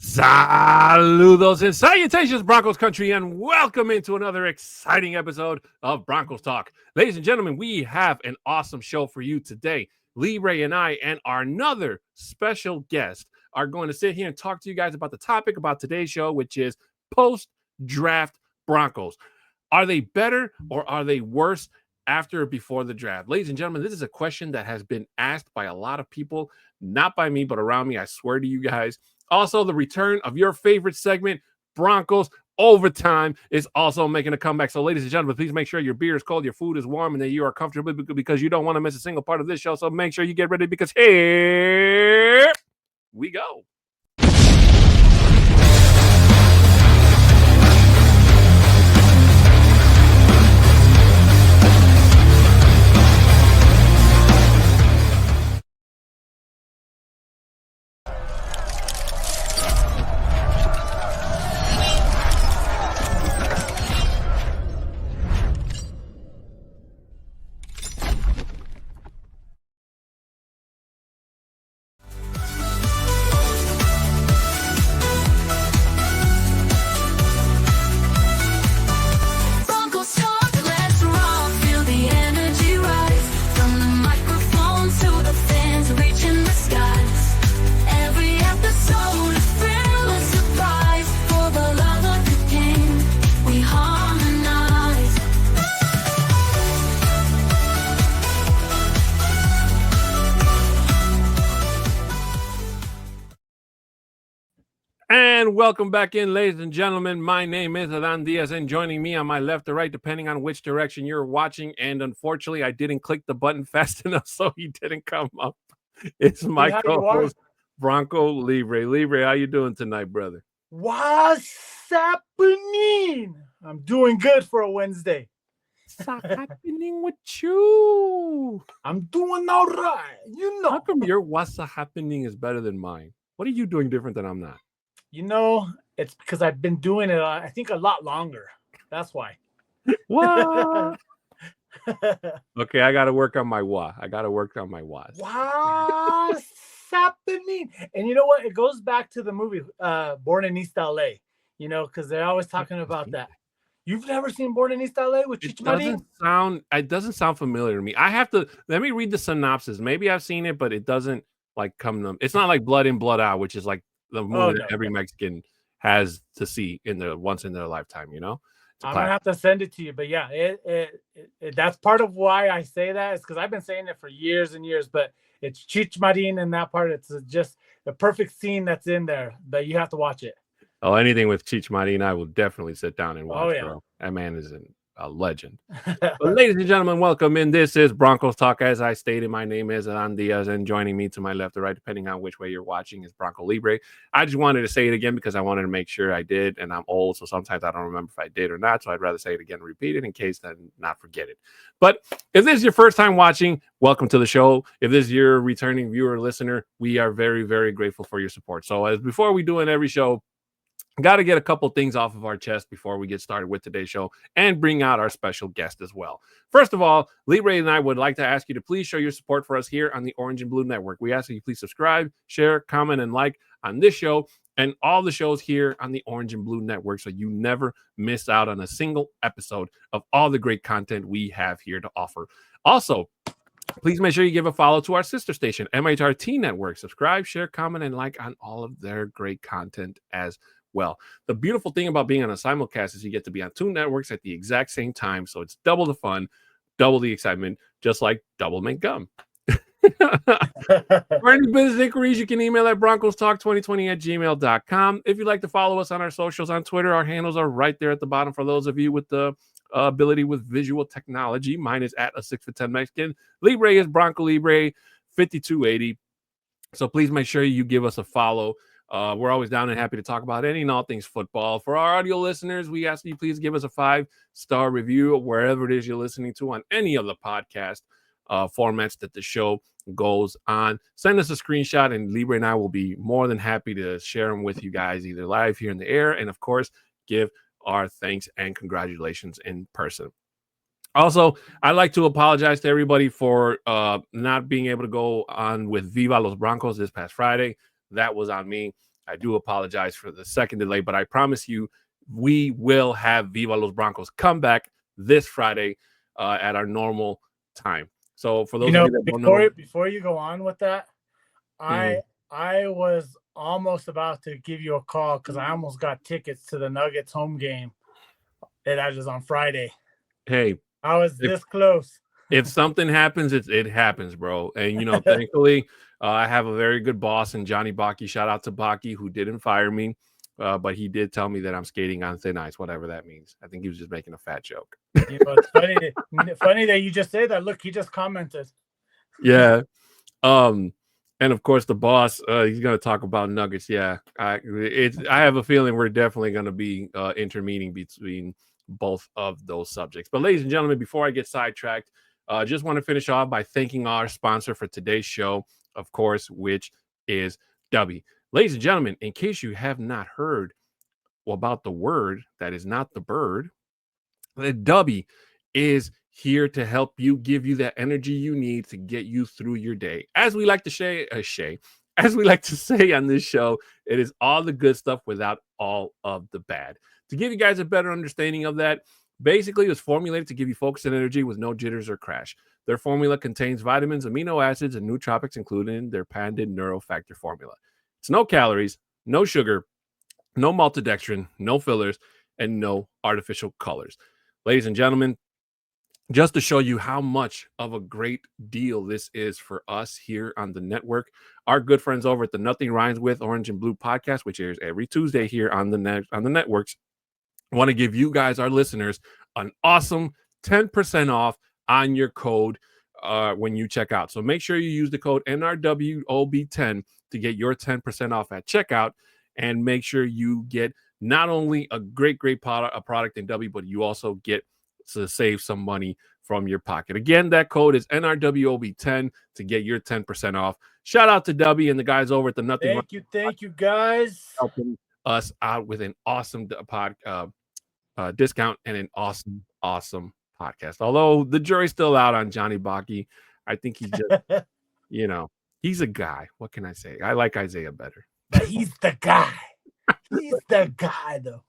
Saludos and salutations, Broncos country, and welcome into another exciting episode of Broncos Talk. Ladies and gentlemen, we have an awesome show for you today. Libre and I and our another special guest are going to sit here and talk to you guys about the topic about today's show, which is post-draft Broncos. Are they better or are they worse after or before the draft? Ladies and gentlemen, this is a question that has been asked by a lot of people, not by me, but around me. I swear to you guys. Also, the return of your favorite segment, Broncos Overtime, is also making a comeback. So, ladies and gentlemen, please make sure your beer is cold, your food is warm, and that you are comfortable because you don't want to miss a single part of this show. So, make sure you get ready because here we go. And welcome back in, ladies and gentlemen. My name is Adan Diaz, and joining me on my left or right, depending on which direction you're watching, and unfortunately, I didn't click the button fast enough, so he didn't come up. It's my co-host, Bronco Libre. Libre, how you doing tonight, brother? What's happening? I'm doing good for a Wednesday. What's happening with you? I'm doing all right. You know. How come your what's happening is better than mine? What are you doing different than I'm not? You know, it's because I've been doing it, I think, a lot longer. That's why. What? Okay, I got to work on my wah. What's happening? And you know what? It goes back to the movie Born in East LA, you know, because they're always talking about that. You've never seen Born in East LA with Cheech Marin? It doesn't sound familiar to me. I have to let me read the synopsis. Maybe I've seen it, but it doesn't like come to. It's not like Blood In, Blood Out, which is like the movie that every Mexican has to see once in their lifetime, you know? I'm gonna have to send it to you, but yeah, it that's part of why I say that is because I've been saying it for years and years, but it's Cheech Marin in that part. It's just the perfect scene that's in there, but you have to watch it. Oh, anything with Cheech Marin, I will definitely sit down and watch. Oh, yeah. Bro. That man is a legend. But ladies and gentlemen, welcome in. This is Broncos Talk. As I stated, my name is Adan Diaz, and joining me to my left or right, depending on which way you're watching, is Bronco Libre. I just wanted to say it again because I wanted to make sure I did, and I'm old, so sometimes I don't remember if I did or not, so I'd rather say it again and repeat it in case then not forget it. But if this is your first time watching, welcome to the show. If this is your returning viewer or listener, we are very, very grateful for your support. So as before we do in every show, got to get a couple things off of our chest before we get started with today's show and bring out our special guest as well. First of all, Libre and I would like to ask you to please show your support for us here on the Orange and Blue Network. We ask that you please subscribe, share, comment, and like on this show and all the shows here on the Orange and Blue Network so you never miss out on a single episode of all the great content we have here to offer. Also, please make sure you give a follow to our sister station, MHRT Network. Subscribe, share, comment, and like on all of their great content as well. The beautiful thing about being on a simulcast is you get to be on two networks at the exact same time. So it's double the fun, double the excitement, just like double mint gum. For any business inquiries, you can email at broncostalk2020@gmail.com. If you'd like to follow us on our socials on Twitter, our handles are right there at the bottom for those of you with the ability with visual technology. Mine is at a 6'10" Mexican. Libre is Bronco Libre 5280. So please make sure you give us a follow. We're always down and happy to talk about any and all things football. For our audio listeners, we ask you please give us a 5-star review wherever it is you're listening to on any of the podcast formats that the show goes on. Send us a screenshot, and Libre and I will be more than happy to share them with you guys either live here in the air and, of course, give our thanks and congratulations in person. Also, I'd like to apologize to everybody for not being able to go on with Viva Los Broncos this past Friday. That was on me. I do apologize for the second delay, but I promise you we will have Viva Los Broncos come back this Friday at our normal time. So for those of you that don't know, before you go on with that, I was almost about to give you a call because I almost got tickets to the Nuggets home game. That is on Friday. Hey, I was this close. If something happens, it happens, bro. And thankfully, I have a very good boss in Johnny Baki. Shout out to Baki, who didn't fire me, but he did tell me that I'm skating on thin ice, whatever that means. I think he was just making a fat joke. It's funny that you just say that. Look, he just commented. Yeah. And of course the boss, he's gonna talk about Nuggets. Yeah, I have a feeling we're definitely gonna be intermeeting between both of those subjects. But ladies and gentlemen, before I get sidetracked, just want to finish off by thanking our sponsor for today's show, of course, which is W. Ladies and gentlemen, in case you have not heard about the word that is not the bird, the W is here to help you, give you that energy you need to get you through your day. As we like to say, as we like to say on this show, it is all the good stuff without all of the bad. To give you guys a better understanding of that, basically it was formulated to give you focus and energy with no jitters or crash. Their formula contains vitamins, amino acids, and nootropics included in their patented neurofactor formula. It's no calories, no sugar, no maltodextrin, no fillers, and no artificial colors. Ladies and gentlemen, just to show you how much of a great deal this is for us here on the network, our good friends over at the Nothing Rhymes with Orange and Blue podcast, which airs every Tuesday here on the networks, want to give you guys, our listeners, an awesome 10% off on your code when you check out. So make sure you use the code NRWOB10 to get your 10% off at checkout, and make sure you get not only a great product in W, but you also get to save some money from your pocket. Again, that code is NRWOB10 to get your 10% off. Shout out to W and the guys over at the Nothing. Thank you guys, helping us out with an awesome discount and an awesome podcast. Although the jury's still out on Johnny Baki, I think he's just, he's a guy. What can I say? I like Isaiah better. But he's the guy. He's the guy, though.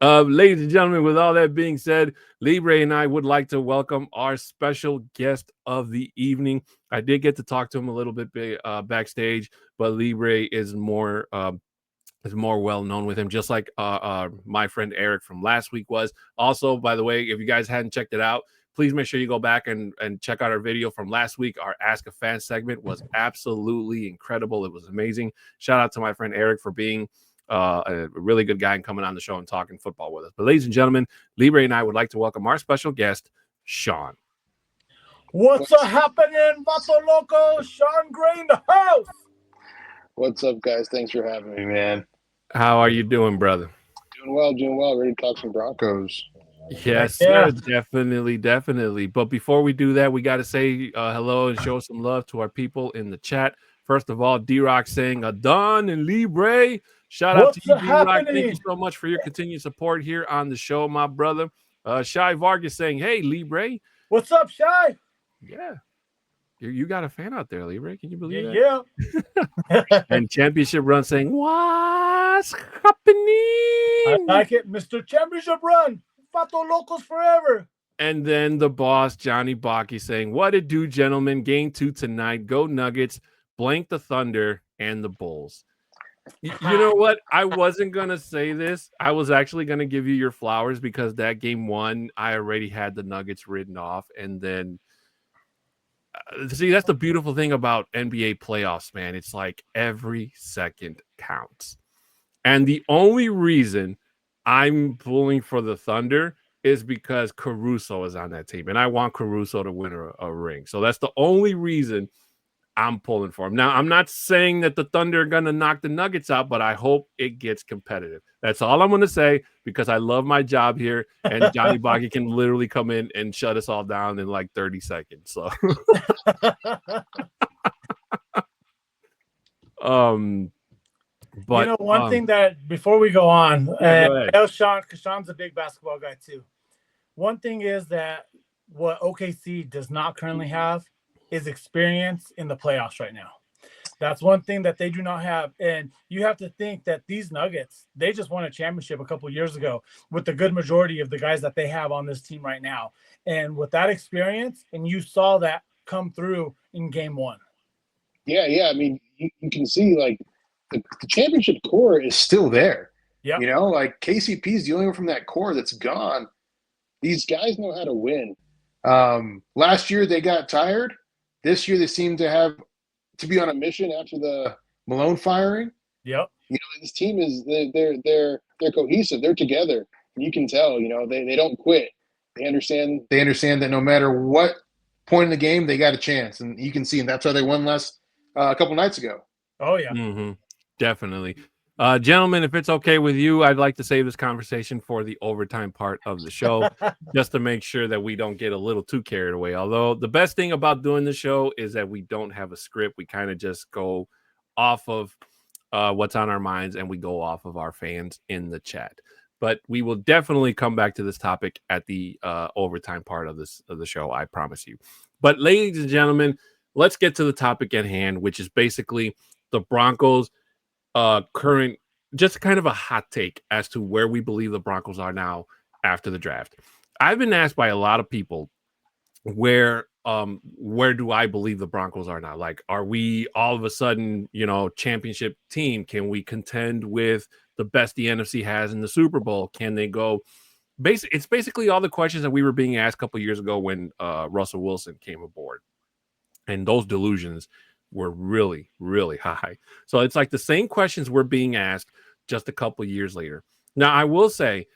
Ladies and gentlemen, with all that being said, Libre and I would like to welcome our special guest of the evening. I did get to talk to him a little bit backstage, but Libre is more well known with him, just like my friend Eric from last week was. Also, by the way, if you guys hadn't checked it out, please make sure you go back and check out our video from last week. Our Ask a Fan segment was absolutely incredible. It was amazing. Shout out to my friend Eric for being a really good guy and coming on the show and talking football with us. But ladies and gentlemen, Libre and I would like to welcome our special guest, Sean. What's happening, Vato Loco? Sean Gray in the house. What's up, guys? Thanks for having me, man. How are you doing, brother? Doing well. Ready to talk some Broncos. Yes, sir. Definitely. But before we do that, we got to say hello and show some love to our people in the chat. First of all, D-Rock saying Adon and Libre. Shout out to you, D-Rock. Thank you so much for your continued support here on the show, my brother. Shai Vargas saying, hey, Libre. What's up, Shai? Yeah. You got a fan out there, Libre. Can you believe that? Yeah. And Championship Run saying, what's happening? I like it. Mr. Championship Run. Vato Locos forever. And then the boss, Johnny Baki, saying, what it do, gentlemen? Game 2 tonight. Go Nuggets. Blank the Thunder and the Bulls. You know what? I wasn't going to say this. I was actually going to give you your flowers because that game 1, I already had the Nuggets written off. And then, see, that's the beautiful thing about NBA playoffs, man. It's like every second counts. And the only reason I'm pulling for the Thunder is because Caruso is on that team. And I want Caruso to win a ring. So that's the only reason I'm pulling for him. Now, I'm not saying that the Thunder are going to knock the Nuggets out, but I hope it gets competitive. That's all I'm going to say because I love my job here, and Johnny Baki can literally come in and shut us all down in like 30 seconds. So, but one thing that before we go on, Sean, because Sean's a big basketball guy too. One thing is that what OKC does not currently have is experience in the playoffs right now. That's one thing that they do not have. And you have to think that these Nuggets, they just won a championship a couple years ago with the good majority of the guys that they have on this team right now. And with that experience, and you saw that come through in game one. Yeah. I mean, you can see like the championship core is still there. Yeah. You know, like KCP is the only one from that core that's gone. These guys know how to win. Last year they got tired. This year they seem to be on a mission after the Malone firing. Yep. You know, this team is they're cohesive. They're together. And you can tell. You know, they don't quit. They understand that no matter what point in the game, they got a chance, and you can see, and that's why they won a couple nights ago. Oh yeah, definitely. Gentlemen, if it's okay with you, I'd like to save this conversation for the overtime part of the show, just to make sure that we don't get a little too carried away. Although the best thing about doing the show is that we don't have a script. We kind of just go off of what's on our minds, and we go off of our fans in the chat. But we will definitely come back to this topic at the overtime part of the show, I promise you. But ladies and gentlemen, let's get to the topic at hand, which is basically the Broncos' current, just kind of a hot take as to where we believe the Broncos are now after the draft. I've been asked by a lot of people where do I believe the Broncos are now? Like, are we all of a sudden, championship team? Can we contend with the best the NFC has in the Super Bowl? Can they go? It's basically all the questions that we were being asked a couple of years ago when Russell Wilson came aboard. And those delusions were really, really high. So it's like the same questions we're being asked just a couple of years later. Now, I will say,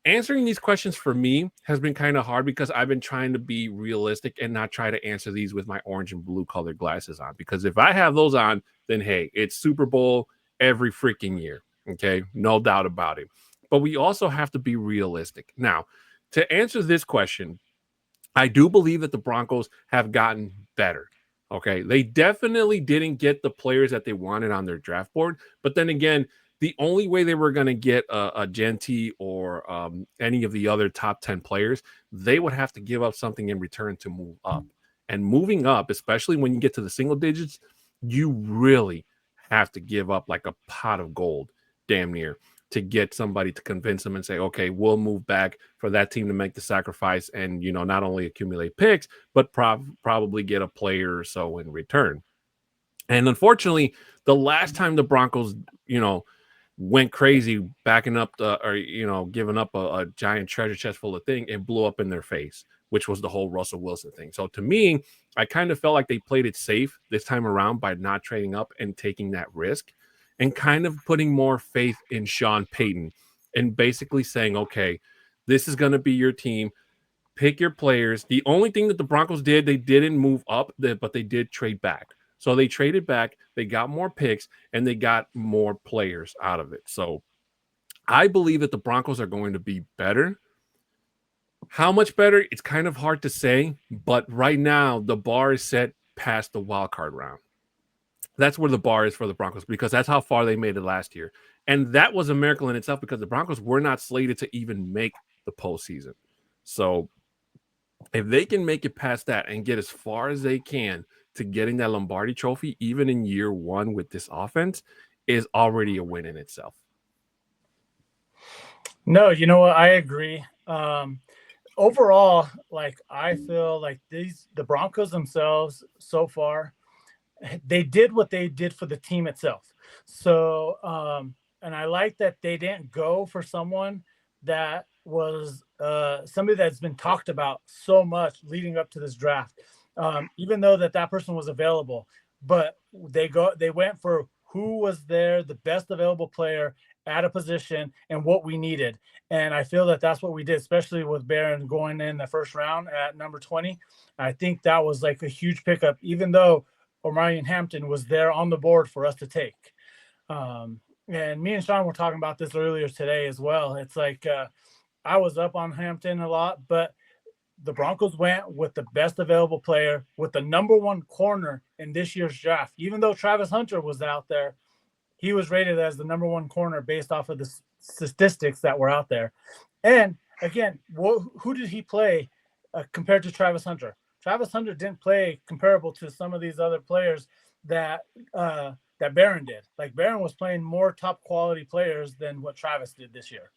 answering these questions for me has been kind of hard because I've been trying to be realistic and not try to answer these with my orange and blue colored glasses on. Because if I have those on, then hey, it's Super Bowl every freaking year. Okay, no doubt about it. But we also have to be realistic. Now, to answer this question, I do believe that the Broncos have gotten better. Okay, they definitely didn't get the players that they wanted on their draft board. But then again, the only way they were going to get a Genti or any of the other top 10 players, they would have to give up something in return to move up. And moving up, especially when you get to the single digits, you really have to give up like a pot of gold, damn near, to get somebody to convince them and say, okay, we'll move back for that team to make the sacrifice and, not only accumulate picks, but probably get a player or so in return. And unfortunately, the last time the Broncos, went crazy, backing up giving up a giant treasure chest full of things, it blew up in their face, which was the whole Russell Wilson thing. So to me, I kind of felt like they played it safe this time around by not trading up and taking that risk and kind of putting more faith in Sean Payton and basically saying, okay, this is going to be your team. Pick your players. The only thing that the Broncos did, they didn't move up, but they did trade back. So they traded back, they got more picks, and they got more players out of it. So I believe that the Broncos are going to be better. How much better? It's kind of hard to say, but right now the bar is set past the wild card round. That's where the bar is for the Broncos because that's how far they made it last year. And that was a miracle in itself because the Broncos were not slated to even make the postseason. So if they can make it past that and get as far as they can to getting that Lombardi trophy, even in year one with this offense, is already a win in itself. No, you know what? I agree. Overall, like I feel like the Broncos themselves so far, they did what they did for the team itself. So, and I like that they didn't go for someone that was somebody that's been talked about so much leading up to this draft, even though that person was available. But they went for who was there, the best available player at a position and what we needed. And I feel that that's what we did, especially with Barron going in the first round at number 20. I think that was like a huge pickup, even though Omarion Hampton was there on the board for us to take. And me and Sean were talking about this earlier today as well. It's like I was up on Hampton a lot, but the Broncos went with the best available player, with the number one corner in this year's draft. Even though Travis Hunter was out there, he was rated as the number one corner based off of the statistics that were out there. And again, who did he play compared to Travis Hunter? Travis Hunter didn't play comparable to some of these other players that Barron did. Like Barron was playing more top quality players than what Travis did this year.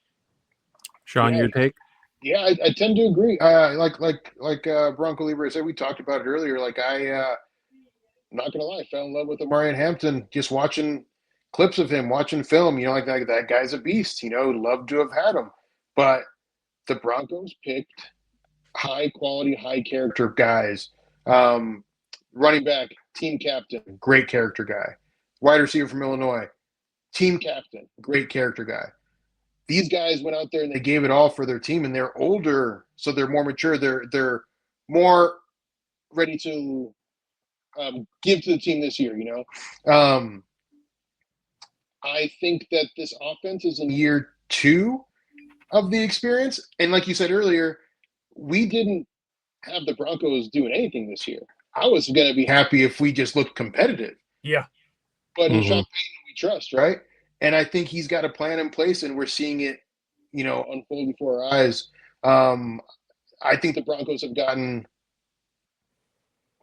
Sean, your take? Yeah, I tend to agree. Like Bronco Libre said, we talked about it earlier. Like I'm not gonna lie, I fell in love with Omarion Hampton just watching clips of him, watching film. You know, like that guy's a beast. You know, love to have had him, but the Broncos picked high quality, high character guys. Running back, team captain, great character guy. Wide receiver from Illinois, team captain, great character guy. These guys went out there and they gave it all for their team, and they're older, so they're more mature. They're more ready to give to the team this year. You know, I think that this offense is in year 2 of the experience, and like you said earlier, we didn't have the Broncos doing anything this year. I was going to be happy if we just looked competitive. Yeah, but in Sean Payton we trust, right? And I think he's got a plan in place, and we're seeing it, you know, unfold before our eyes. I think the Broncos have gotten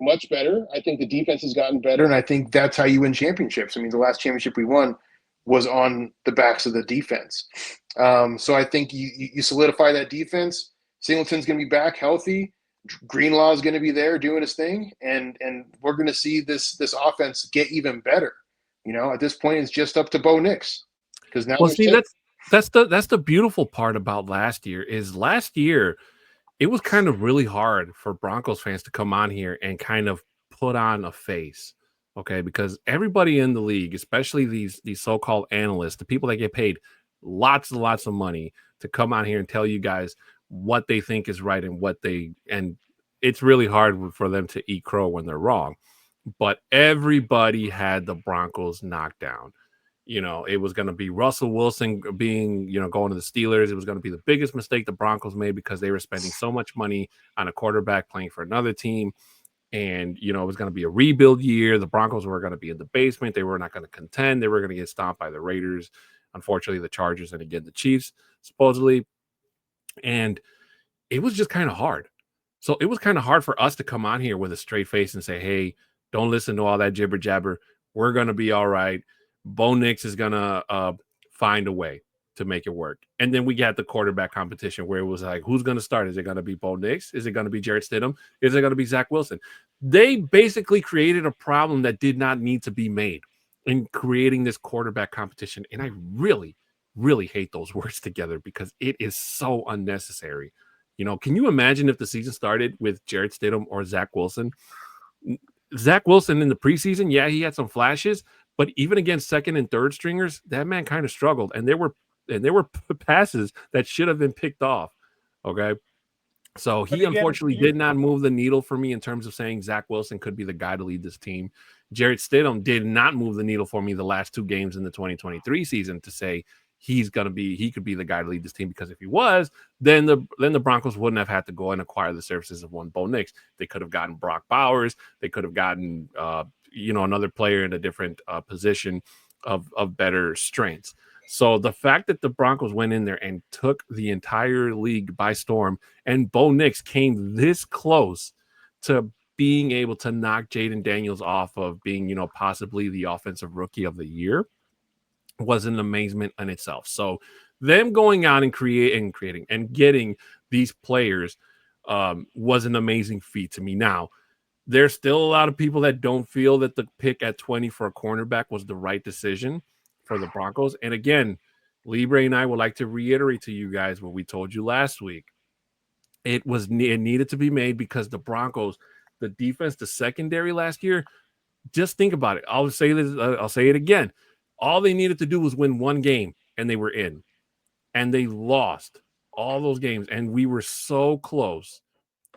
much better. I think the defense has gotten better, and I think that's how you win championships. I mean, the last championship we won was on the backs of the defense. So I think you solidify that defense. Singleton's going to be back healthy. Greenlaw is going to be there doing his thing, and we're going to see this offense get even better. You know, at this point, it's just up to Bo Nix, because now. Well, see, that's the beautiful part about last year is last year it was kind of really hard for Broncos fans to come on here and kind of put on a face, okay? Because everybody in the league, especially these so-called analysts, the people that get paid lots and lots of money to come on here and tell you guys what they think is right and it's really hard for them to eat crow when they're wrong. But everybody had the Broncos knocked down. You know, it was going to be Russell Wilson being, you know, going to the Steelers. It was going to be the biggest mistake the Broncos made because they were spending so much money on a quarterback playing for another team. And, you know, it was going to be a rebuild year. The Broncos were going to be in the basement. They were not going to contend. They were going to get stomped by the Raiders. Unfortunately, the Chargers, and again, the Chiefs, supposedly. And it was just kind of hard. So it was kind of hard for us to come on here with a straight face and say, hey, don't listen to all that jibber jabber. We're going to be all right. Bo Nix is going to find a way to make it work. And then we got the quarterback competition where it was like, who's going to start? Is it going to be Bo Nix? Is it going to be Jarrett Stidham? Is it going to be Zach Wilson? They basically created a problem that did not need to be made in creating this quarterback competition. And I really, really hate those words together because it is so unnecessary. You know, can you imagine if the season started with Jarrett Stidham or Zach Wilson? Zach Wilson in the preseason, yeah, he had some flashes, but even against second and third stringers, that man kind of struggled. And there were passes that should have been picked off. Okay. So he unfortunately did not move the needle for me in terms of saying Zach Wilson could be the guy to lead this team. Jarrett Stidham did not move the needle for me the last 2 games in the 2023 season to say he could be the guy to lead this team, because if he was, then the Broncos wouldn't have had to go and acquire the services of one Bo Nix. They could have gotten Brock Bowers. They could have gotten another player in a different position of better strengths. So the fact that the Broncos went in there and took the entire league by storm, and Bo Nix came this close to being able to knock Jaden Daniels off of being, possibly the offensive rookie of the year, was an amazement in itself. So them going out and creating and getting these players was an amazing feat to me. Now, there's still a lot of people that don't feel that the pick at 20 for a cornerback was the right decision for the Broncos. And again, Libre and I would like to reiterate to you guys what we told you last week. It needed to be made because the Broncos, the defense, the secondary last year, just think about it. I'll say this. I'll say it again. All they needed to do was win one game, and they were in. And they lost all those games, and we were so close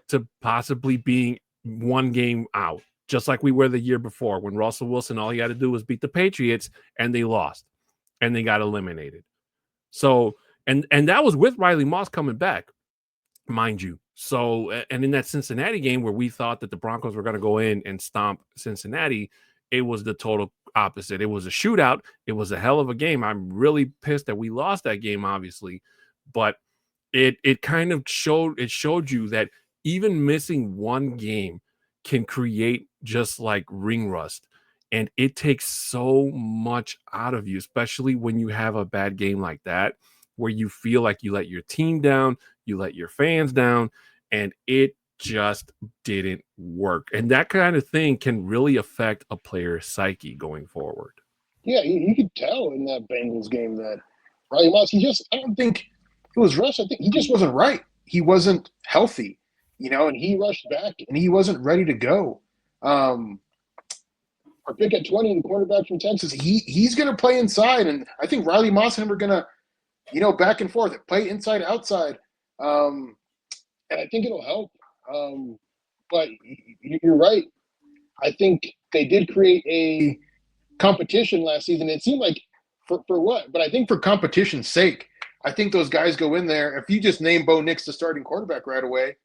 to possibly being one game out, just like we were the year before when Russell Wilson, all he had to do was beat the Patriots, and they lost, and they got eliminated. So, and that was with Riley Moss coming back, mind you. So, and in that Cincinnati game where we thought that the Broncos were going to go in and stomp Cincinnati, it was the total opposite. It was a shootout. It was a hell of a game. I'm really pissed that we lost that game, obviously, but it kind of showed you that even missing one game can create just like ring rust And it takes so much out of you, especially when you have a bad game like that, where you feel like you let your team down, you let your fans down, and it just didn't work. And that kind of thing can really affect a player's psyche going forward. Yeah, you could tell in that Bengals game that Riley Moss, I don't think it was rushed. I think he just wasn't right. He wasn't healthy, and he rushed back and he wasn't ready to go. Our pick at 20, the quarterback from Texas, he's going to play inside. And I think Riley Moss and him are going to, back and forth, play inside, outside. And I think it'll help. But you're right. I think they did create a competition last season. It seemed like for what? But I think for competition's sake, I think those guys go in there. If you just name Bo Nix the starting quarterback right away,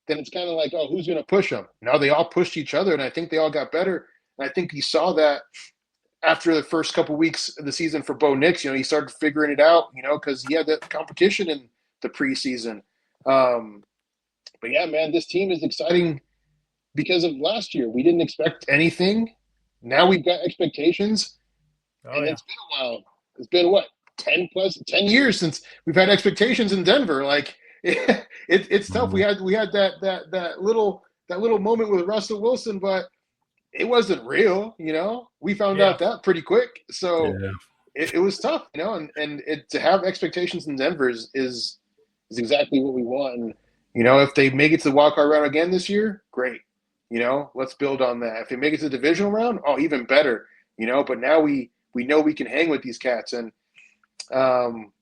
then it's kind of like, oh, who's going to push them? Now they all pushed each other, and I think they all got better. And I think you saw that after the first couple of weeks of the season for Bo Nix. He started figuring it out, because he had that competition in the preseason. But yeah, man, this team is exciting because of last year. We didn't expect anything. Now we've got expectations. It's been a while. It's been what, 10 years since we've had expectations in Denver. Like it's tough. We had that little moment with Russell Wilson, but it wasn't real. We found out that pretty quick. So it was tough. And to have expectations in Denver is exactly what we want. And if they make it to the wild card round again this year, great. Let's build on that. If they make it to the divisional round, even better. But now we know we can hang with these cats, and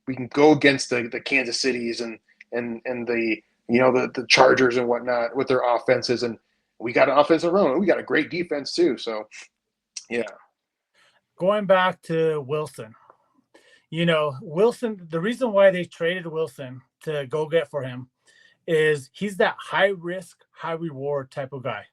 we can go against the Kansas Cities and the the Chargers and whatnot with their offenses, and we got an offensive run. We got a great defense too. So yeah. Going back to Wilson, Wilson, the reason why they traded Wilson to go get for him is he's that high risk, high reward type of guy.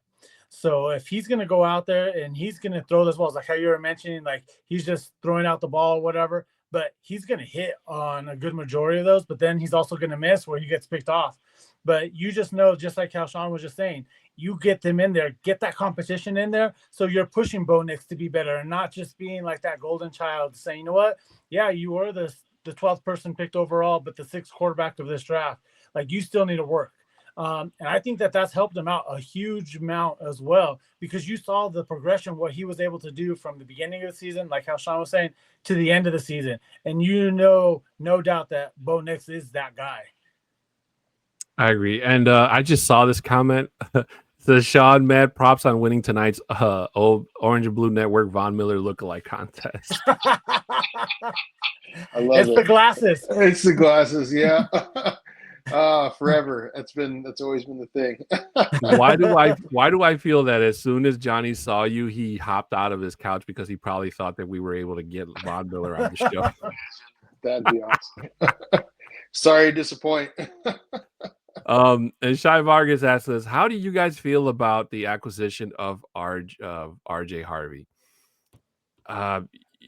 So if he's going to go out there and he's going to throw those balls, like how you were mentioning, like he's just throwing out the ball or whatever, but he's going to hit on a good majority of those, but then he's also going to miss where he gets picked off. But you just know, just like how Sean was just saying, you get them in there, get that competition in there. So you're pushing Bo Nix to be better and not just being like that golden child saying, you know what? Yeah, you were the 12th person picked overall, but the 6th quarterback of this draft. Like you still need to work. And I think that's helped him out a huge amount as well, because you saw the progression, what he was able to do from the beginning of the season, like how Sean was saying, to the end of the season. And no doubt that Bo Nix is that guy. I agree. And I just saw this comment. Says Sean, mad props on winning tonight's old Orange and Blue Network Von Miller lookalike contest. I love it. It's the glasses. It's the glasses, yeah. Forever. That's always been the thing. Why do I feel that as soon as Johnny saw you, he hopped out of his couch because he probably thought that we were able to get Von Miller on the show? That'd be awesome. Sorry to disappoint. And Shai Vargas asks us, how do you guys feel about the acquisition of RJ Harvey?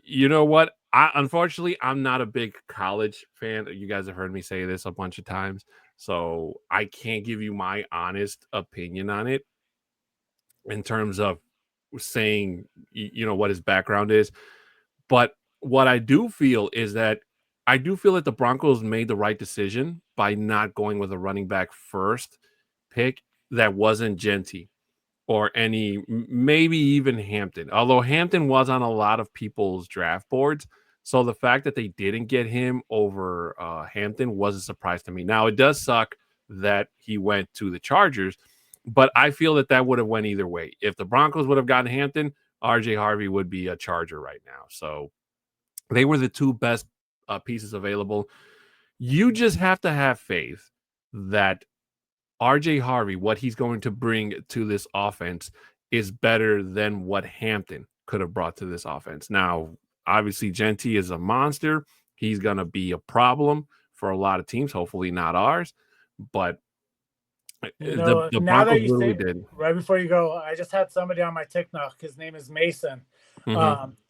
You know what? Unfortunately, I'm not a big college fan. You guys have heard me say this a bunch of times, so I can't give you my honest opinion on it in terms of saying, what his background is. But what I do feel is that the Broncos made the right decision by not going with a running back first pick that wasn't Genty or maybe even Hampton, although Hampton was on a lot of people's draft boards. So the fact that they didn't get him over Hampton was a surprise to me. Now, it does suck that he went to the Chargers, but I feel that would have went either way. If the Broncos would have gotten Hampton, RJ Harvey would be a Charger right now. So they were the two best pieces available. You just have to have faith that RJ Harvey, what he's going to bring to this offense, is better than what Hampton could have brought to this offense. Now, obviously, Genty is a monster. He's going to be a problem for a lot of teams, hopefully not ours. But the Broncos literally did. Right before you go, I just had somebody on my TikTok. His name is Mason.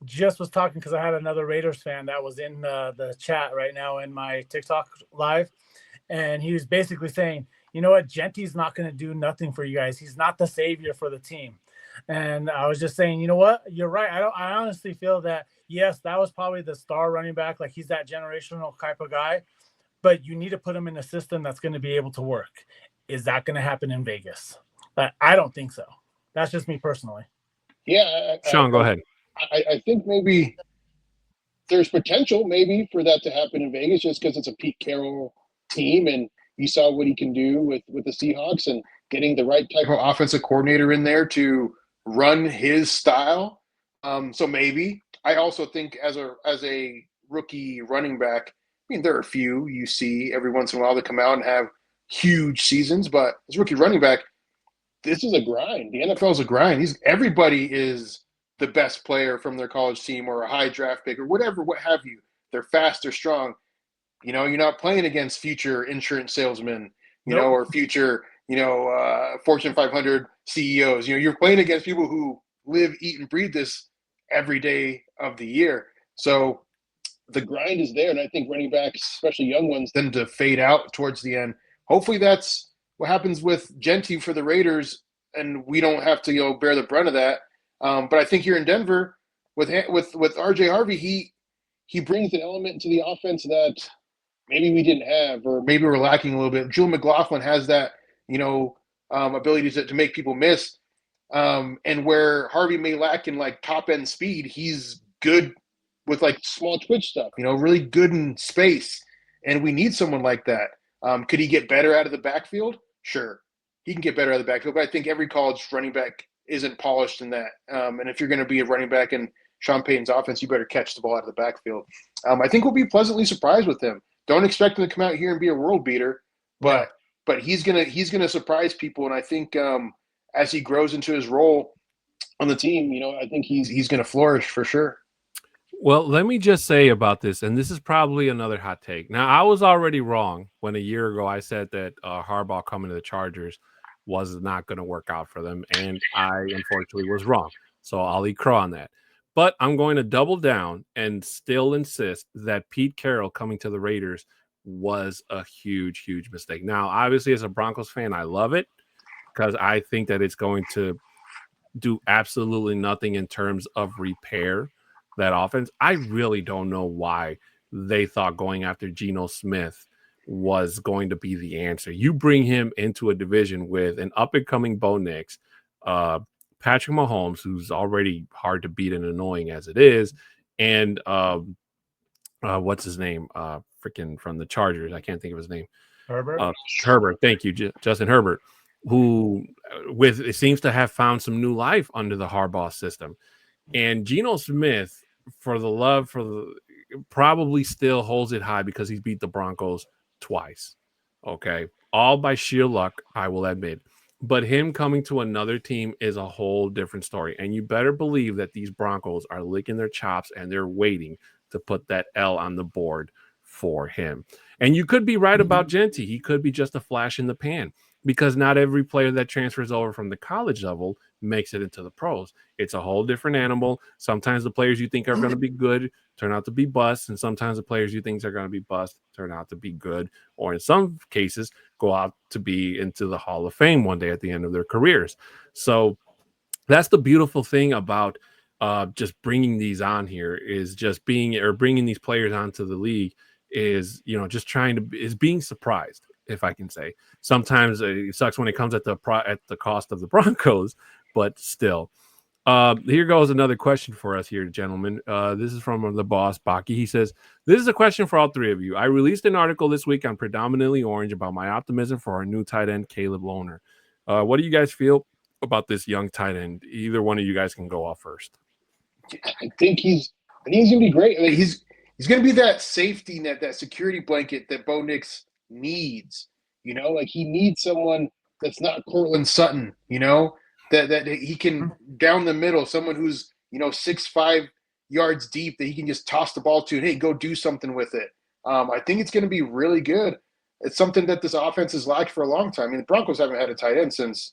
Just was talking because I had another Raiders fan that was in the chat right now in my TikTok live. And he was basically saying, you know what, Genty's not going to do nothing for you guys. He's not the savior for the team. And I was just saying, you know what? You're right. I honestly feel that, yes, that was probably the star running back. Like, he's that generational type of guy, but you need to put him in a system that's going to be able to work. Is that going to happen in Vegas? I don't think so. That's just me personally. Yeah. Sean, go ahead. I think maybe there's potential maybe for that to happen in Vegas just because it's a Pete Carroll team and you saw what he can do with the Seahawks and getting the right type of offensive coordinator in there to run his style. So maybe. I also think as a rookie running back, I mean, there are a few you see every once in a while that come out and have huge seasons, but as a rookie running back, this is a grind. The NFL is a grind. Everybody is the best player from their college team or a high draft pick or whatever, what have you. They're fast, they're strong. You know, you're not playing against future insurance salesmen, you know, or future, Fortune 500 CEOs. You know, you're playing against people who live, eat, and breathe this every day of the year. So the grind is there, and I think running backs, especially young ones, tend to fade out towards the end. Hopefully that's what happens with Genty for the Raiders, and we don't have to bear the brunt of that. But I think here in Denver, with RJ Harvey, he brings an element to the offense that maybe we didn't have, or maybe we're lacking a little bit. Julian McLaughlin has that ability to make people miss, and where Harvey may lack in like top end speed, he's good with like small twitch stuff. Really good in space, and we need someone like that. Could he get better out of the backfield? Sure, he can get better out of the backfield, but I think every college running back isn't polished in that. And if you're going to be a running back in Sean Payton's offense, you better catch the ball out of the backfield. I think we'll be pleasantly surprised with him. Don't expect him to come out here and be a world beater, but he's gonna surprise people. And I think as he grows into his role on the team, I think he's gonna flourish for sure. Well, let me just say about this, and this is probably another hot take. Now, I was already wrong when a year ago I said that Harbaugh coming to the Chargers was not going to work out for them, and I unfortunately was wrong. So I'll eat crow on that. But I'm going to double down and still insist that Pete Carroll coming to the Raiders was a huge, huge mistake. Now, obviously, as a Broncos fan, I love it because I think that it's going to do absolutely nothing in terms of repair that offense. I really don't know why they thought going after Geno Smith was going to be the answer. You bring him into a division with an up-and-coming Bo Nix, Patrick Mahomes, who's already hard to beat and annoying as it is, and what's his name? Freaking from the Chargers. I can't think of his name. Herbert. Herbert. Thank you, Justin Herbert, who it seems to have found some new life under the Harbaugh system. And Geno Smith, probably still holds it high because he's beat the Broncos twice. Okay. All by sheer luck, I will admit. But him coming to another team is a whole different story. And you better believe that these Broncos are licking their chops and they're waiting to put that L on the board for him. And you could be right about Genty. He could be just a flash in the pan because not every player that transfers over from the college level makes it into the pros. It's a whole different animal. Sometimes the players you think are going to be good turn out to be bust, and sometimes the players you think are going to be bust turn out to be good, or in some cases go out to be into the Hall of Fame one day at the end of their careers. So that's the beautiful thing about just bringing these on here is just bringing these players onto the league is, just being surprised. If I can say, sometimes it sucks when it comes at the cost of the Broncos, but still. Here goes another question for us here, gentlemen. This is from the boss, Baki. He says, this is a question for all three of you. I released an article this week on Predominantly Orange about my optimism for our new tight end, Caleb Lohner. What do you guys feel about this young tight end? Either one of you guys can go off first. I think he's going to be great. I mean, he's going to be that safety net, that security blanket that Bo Nix needs. He needs someone that's not Cortland Sutton, that he can down the middle, someone who's 6'5" yards deep that he can just toss the ball to and hey, go do something with it. I think it's going to be really good. It's something that this offense has lacked for a long time. I mean, the Broncos haven't had a tight end since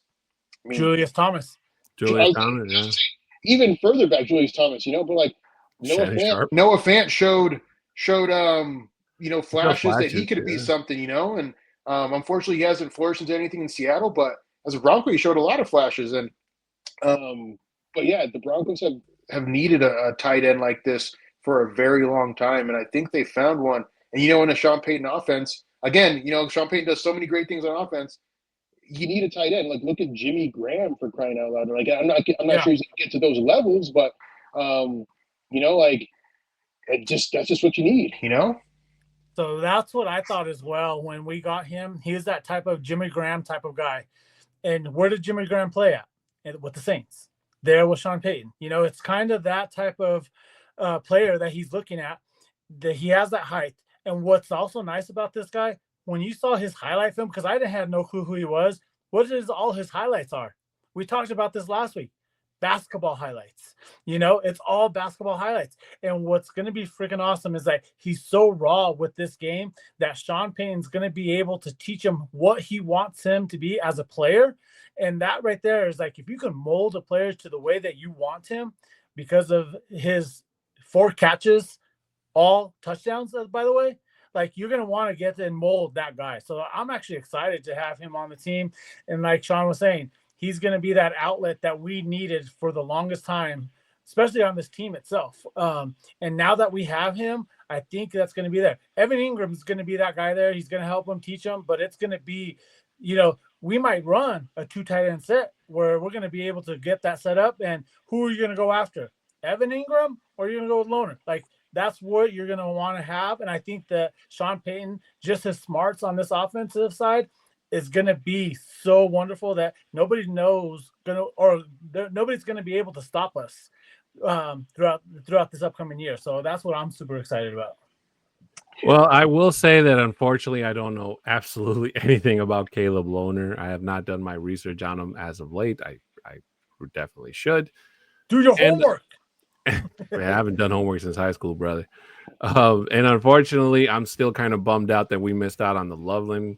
Julius Thomas. Yeah. Even further back, Julius Thomas, but like Noah Fant showed flashes that he could be something, and unfortunately he hasn't flourished into anything in Seattle, but as a Bronco, he showed a lot of flashes. And But yeah, the Broncos have needed a tight end like this for a very long time, and I think they found one. And in a Sean Payton offense, again, Sean Payton does so many great things on offense. You need a tight end. Like, look at Jimmy Graham, for crying out loud. Like, I'm not sure he's gonna get to those levels, but like that's just what you need. So that's what I thought as well when we got him. He's that type of Jimmy Graham type of guy. And where did Jimmy Graham play at? With the Saints. There with Sean Payton. It's kind of that type of player that he's looking at, that he has that height. And what's also nice about this guy, when you saw his highlight film, because I had no clue who he was, what is all his highlights are? We talked about this last week. Basketball highlights. It's all basketball highlights. And what's going to be freaking awesome is that he's so raw with this game that Sean Payton's going to be able to teach him what he wants him to be as a player. And that right there is like, if you can mold a player to the way that you want him because of his 4 catches, all touchdowns, by the way, like you're going to want to get and mold that guy. So I'm actually excited to have him on the team. And like Sean was saying, he's going to be that outlet that we needed for the longest time, especially on this team itself. And now that we have him, I think that's going to be there. Evan Ingram is going to be that guy there. He's going to help him, teach him, but it's going to be, we might run a 2 tight end set where we're going to be able to get that set up. And who are you going to go after? Evan Ingram, or are you going to go with Loner? Like, that's what you're going to want to have. And I think that Sean Payton, just his smarts on this offensive side, is going to be so wonderful that nobody's going to be able to stop us throughout this upcoming year. So that's what I'm super excited about. Well, I will say that unfortunately, I don't know absolutely anything about Caleb Loner. I have not done my research on him as of late. I definitely should. Do your homework. Man, I haven't done homework since high school, brother. And unfortunately, I'm still kind of bummed out that we missed out on the Loveland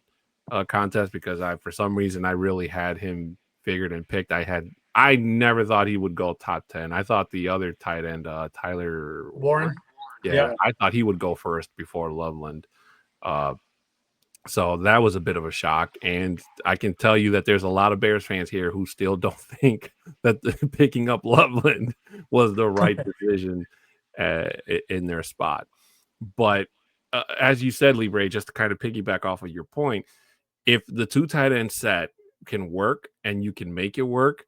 contest because for some reason I really had him figured and picked. I never thought he would go top 10. I thought the other tight end, Tyler Warren. Yeah, I thought he would go first before Loveland. So that was a bit of a shock. And I can tell you that there's a lot of Bears fans here who still don't think that picking up Loveland was the right decision in their spot. But as you said, Libre, just to kind of piggyback off of your point, if the 2 tight end set can work and you can make it work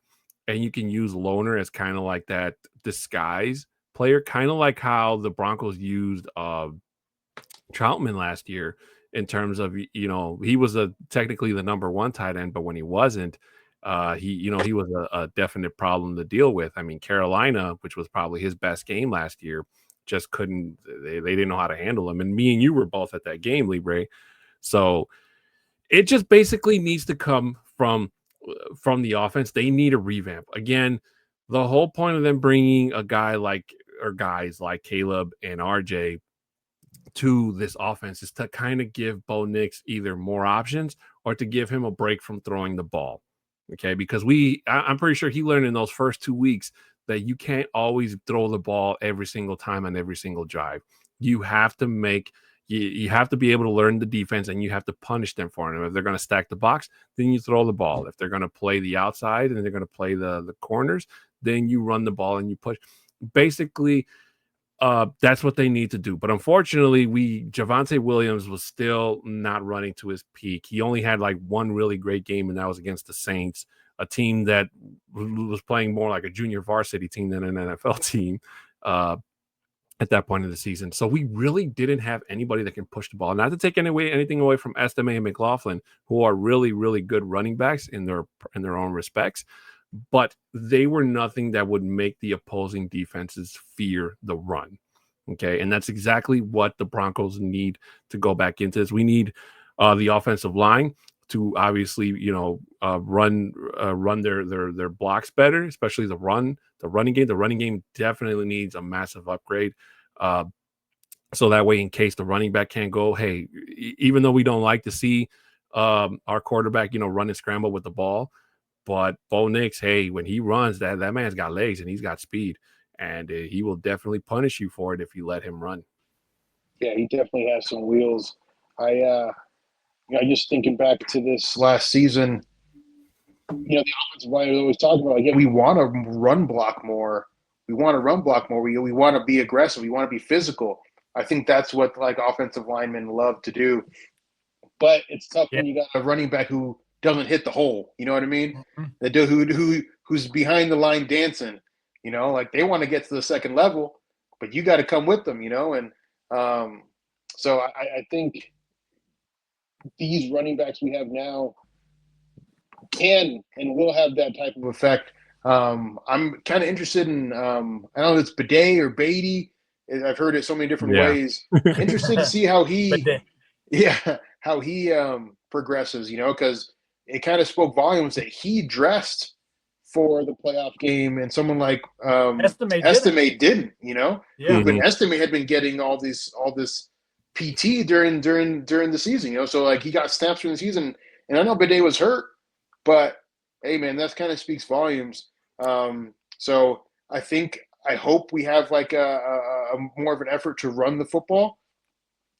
and you can use Loner as kind of like that disguise player, kind of like how the Broncos used Troutman last year, in terms of, he was technically the number 1 tight end, but when he wasn't, he was a definite problem to deal with. I mean, Carolina, which was probably his best game last year, just couldn't, they didn't know how to handle him. And me and you were both at that game, Libre. So it just basically needs to come from the offense. They need a revamp. Again, the whole point of them bringing guys like Caleb and RJ to this offense is to kind of give Bo Nix either more options or to give him a break from throwing the ball. Okay, because I'm pretty sure he learned in those first 2 weeks that you can't always throw the ball every single time on every single drive. You have to you have to be able to learn the defense, and you have to punish them for it. If they're going to stack the box, then you throw the ball. If they're going to play the outside and they're going to play the corners, then you run the ball and you push. Basically, that's what they need to do. But unfortunately, Javonte Williams was still not running to his peak. He only had like 1 really great game, and that was against the Saints, a team that was playing more like a junior varsity team than an NFL team at that point in the season. So we really didn't have anybody that can push the ball. Not to take anything away from Estime and McLaughlin, who are really, really good running backs in their own respects, but they were nothing that would make the opposing defenses fear the run. Okay, and that's exactly what the Broncos need to go back into. Is we need the offensive line to obviously, run their blocks better, especially the running game. The running game definitely needs a massive upgrade. So that way, in case the running back can't go, hey, even though we don't like to see our quarterback, run and scramble with the ball, but Bo Nix, hey, when he runs, that man's got legs and he's got speed, and he will definitely punish you for it if you let him run. Yeah, he definitely has some wheels. I just thinking back to this last season, the offensive line is always talking about, like, yeah, we want to run block more. We want to run block more. We want to be aggressive. We want to be physical. I think that's what like offensive linemen love to do. But it's tough when you got a running back who doesn't hit the hole. You know what I mean? Mm-hmm. Who's behind the line dancing. Like they want to get to the second level, but you got to come with them. And so I think these running backs we have now can and will have that type of effect. I'm kind of interested in I don't know if it's Bidet or Beatty. I've heard it so many different ways. Interested to see how he progresses, because it kind of spoke volumes that he dressed for the playoff game, and someone like Estime didn't. But Estime had been getting all this PT during the season, so like he got snaps during the season, and I know Bidet was hurt, but hey man, that kind of speaks volumes. So I hope we have like a more of an effort to run the football.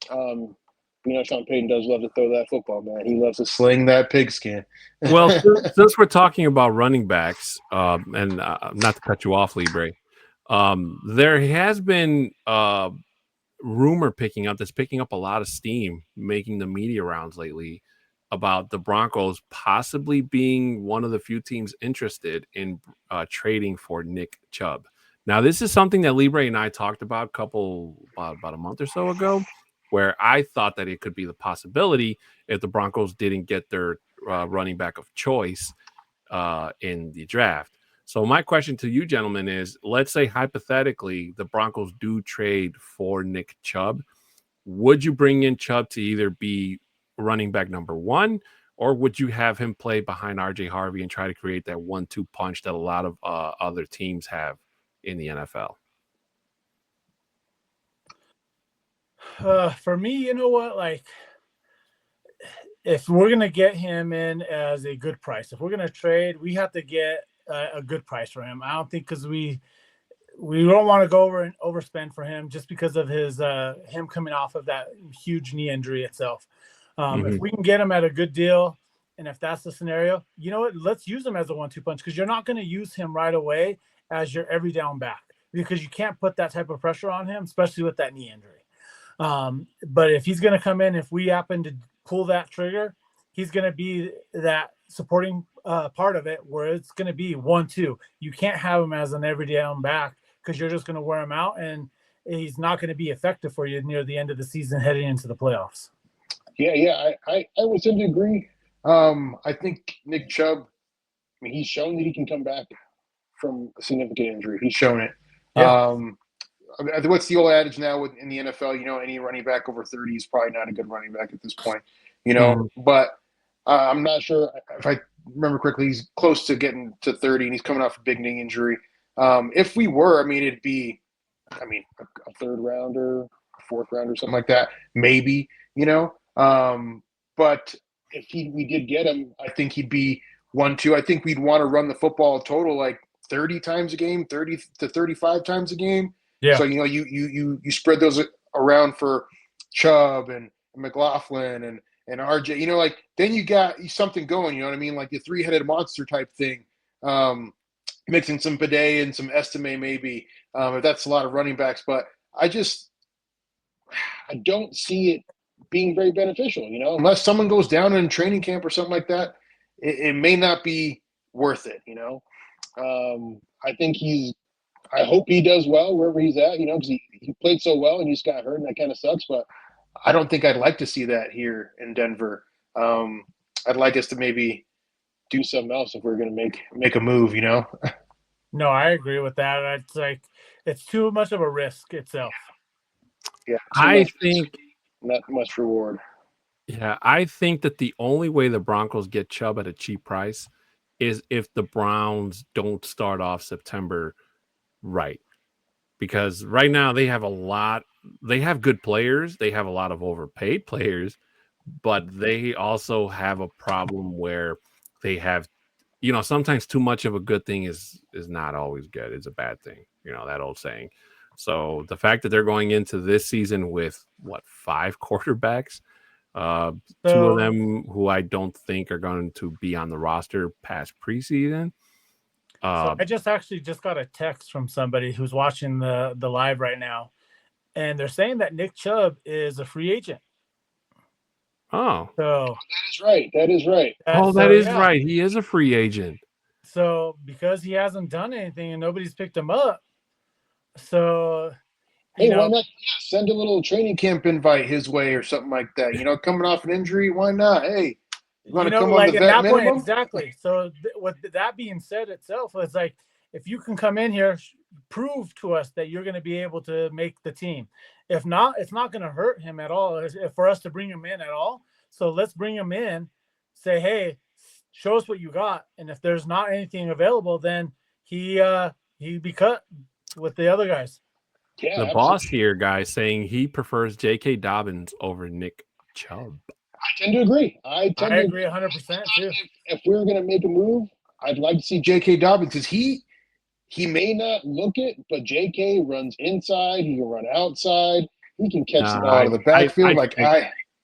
Sean Payton does love to throw that football, man. He loves to sling that pigskin. Well, since we're talking about running backs, and not to cut you off, Libre, there has been rumor picking up a lot of steam, making the media rounds lately about the Broncos possibly being one of the few teams interested in trading for Nick Chubb. Now, this is something that Libre and I talked about about a month or so ago, where I thought that it could be the possibility if the Broncos didn't get their running back of choice in the draft. So my question to you gentlemen is, let's say hypothetically the Broncos do trade for Nick Chubb. Would you bring in Chubb to either be running back number one, or would you have him play behind RJ Harvey and try to create that 1-2 punch that a lot of other teams have in the NFL? For me, you know what? Like, if we're going to get him in as a good price, if we're going to trade, we have to get a good price for him. I don't think, because we don't want to go over and overspend for him just because of his him coming off of that huge knee injury itself. If we can get him at a good deal, and if that's the scenario, you know what, let's use him as a 1-2 punch, because you're not going to use him right away as your every down back, because you can't put that type of pressure on him, especially with that knee injury. But if he's going to come in, if we happen to pull that trigger, he's going to be that supporting part of it, where it's going to be 1-2. You can't have him as an every down back, because you're just going to wear him out, and he's not going to be effective for you near the end of the season heading into the playoffs. Yeah, I would tend to agree. I think Nick Chubb, he's shown that he can come back from a significant injury. He's shown it. Yeah. What's the old adage now in the NFL? Any running back over 30 is probably not a good running back at this point. But I'm not sure if I remember correctly. He's close to getting to 30, and he's coming off a big knee injury. If we were, it'd be, a third rounder, fourth rounder, something like that, maybe. But if we did get him, I think he'd be 1-2. I think we'd want to run the football total like 30 times a game, 30 to 35 times a game. Yeah. So you spread those around for Chubb and McLaughlin and RJ. Like then you got something going. You know what I mean? Like the three-headed monster type thing. Mixing some Bidet and some Estime maybe. If that's a lot of running backs, but I don't see it being very beneficial. Unless someone goes down in training camp or something like that, it may not be worth it. I hope he does well wherever he's at, because he played so well and he just got hurt, and that kind of sucks. But I don't think I'd like to see that here in Denver. I'd like us to maybe do something else if we're going to make a move, No, I agree with that. It's like, it's too much of a risk itself. Yeah, I think not much reward. Yeah, I think that the only way the Broncos get Chubb at a cheap price is if the Browns don't start off September right. Because right now they have good players, they have a lot of overpaid players, but they also have a problem where they have, sometimes too much of a good thing is not always good. It's a bad thing, that old saying. So the fact that they're going into this season with 5 quarterbacks, Two of them who I don't think are going to be on the roster past preseason. So I just got a text from somebody who's watching the live right now, and they're saying that Nick Chubb is a free agent. Oh, so that is right. That is right. That is right. He is a free agent. So because he hasn't done anything and nobody's picked him up, so hey, why not? Yeah, send a little training camp invite his way or something like that. Coming off an injury, why not? Hey, you want to come on the vet minimum? Exactly. So with that being said itself, it's like, if you can come in here, prove to us that you're going to be able to make the team. If not, it's not going to hurt him at all for us to bring him in at all. So let's bring him in, say, hey, show us what you got. And if there's not anything available, then he be cut with the other guys. Yeah, the boss here, guys, saying he prefers J.K. Dobbins over Nick Chubb. I tend to agree. I agree 100% too. If we were going to make a move, I'd like to see J.K. Dobbins, because he may not look it, but J.K. runs inside. He can run outside. He can catch the ball out of the backfield.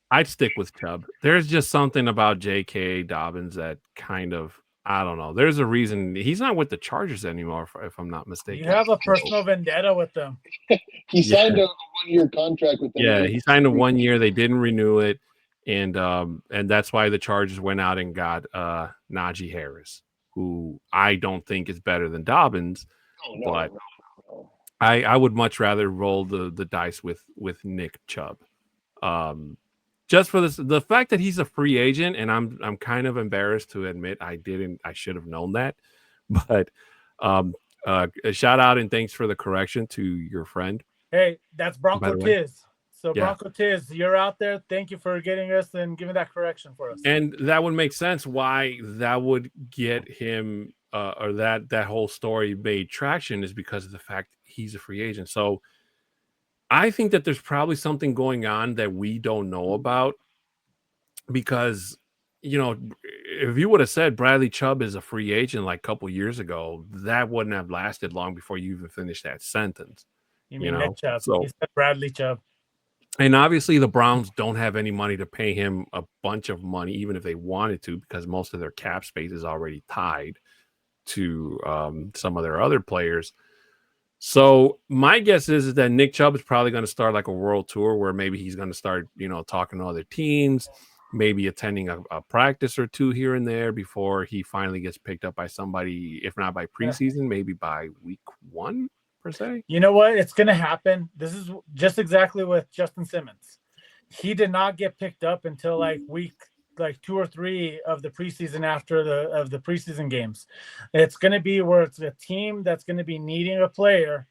I'd stick with Chubb. There's just something about J.K. Dobbins that kind of, I don't know. There's a reason he's not with the Chargers anymore, if I'm not mistaken. You have a personal vendetta with them. He signed a 1-year contract with them. Yeah, he signed a 1 year. They didn't renew it, and that's why the Chargers went out and got Najee Harris, who I don't think is better than Dobbins, but I would much rather roll the dice with Nick Chubb. Just for the fact that he's a free agent, and I'm kind of embarrassed to admit I should have known that, but a shout out and thanks for the correction to your friend. Hey, that's Bronco Tiz. So yeah. Bronco Tiz, you're out there. Thank you for getting us and giving that correction for us. And that would make sense why that would get him or that whole story made traction, is because of the fact he's a free agent. So I think that there's probably something going on that we don't know about, because, if you would have said Bradley Chubb is a free agent like a couple years ago, that wouldn't have lasted long before you even finished that sentence. You mean Nick Chubb? So, he said Bradley Chubb. And obviously the Browns don't have any money to pay him a bunch of money, even if they wanted to, because most of their cap space is already tied to some of their other players. So my guess is that Nick Chubb is probably going to start like a world tour, where maybe he's going to start, talking to other teams, maybe attending a practice or two here and there before he finally gets picked up by somebody, if not by preseason, maybe by week 1 per se. You know what? It's going to happen. This is just exactly with Justin Simmons. He did not get picked up until week 2 or 3 of the preseason, after the preseason games. It's going to be where it's a team that's going to be needing a player,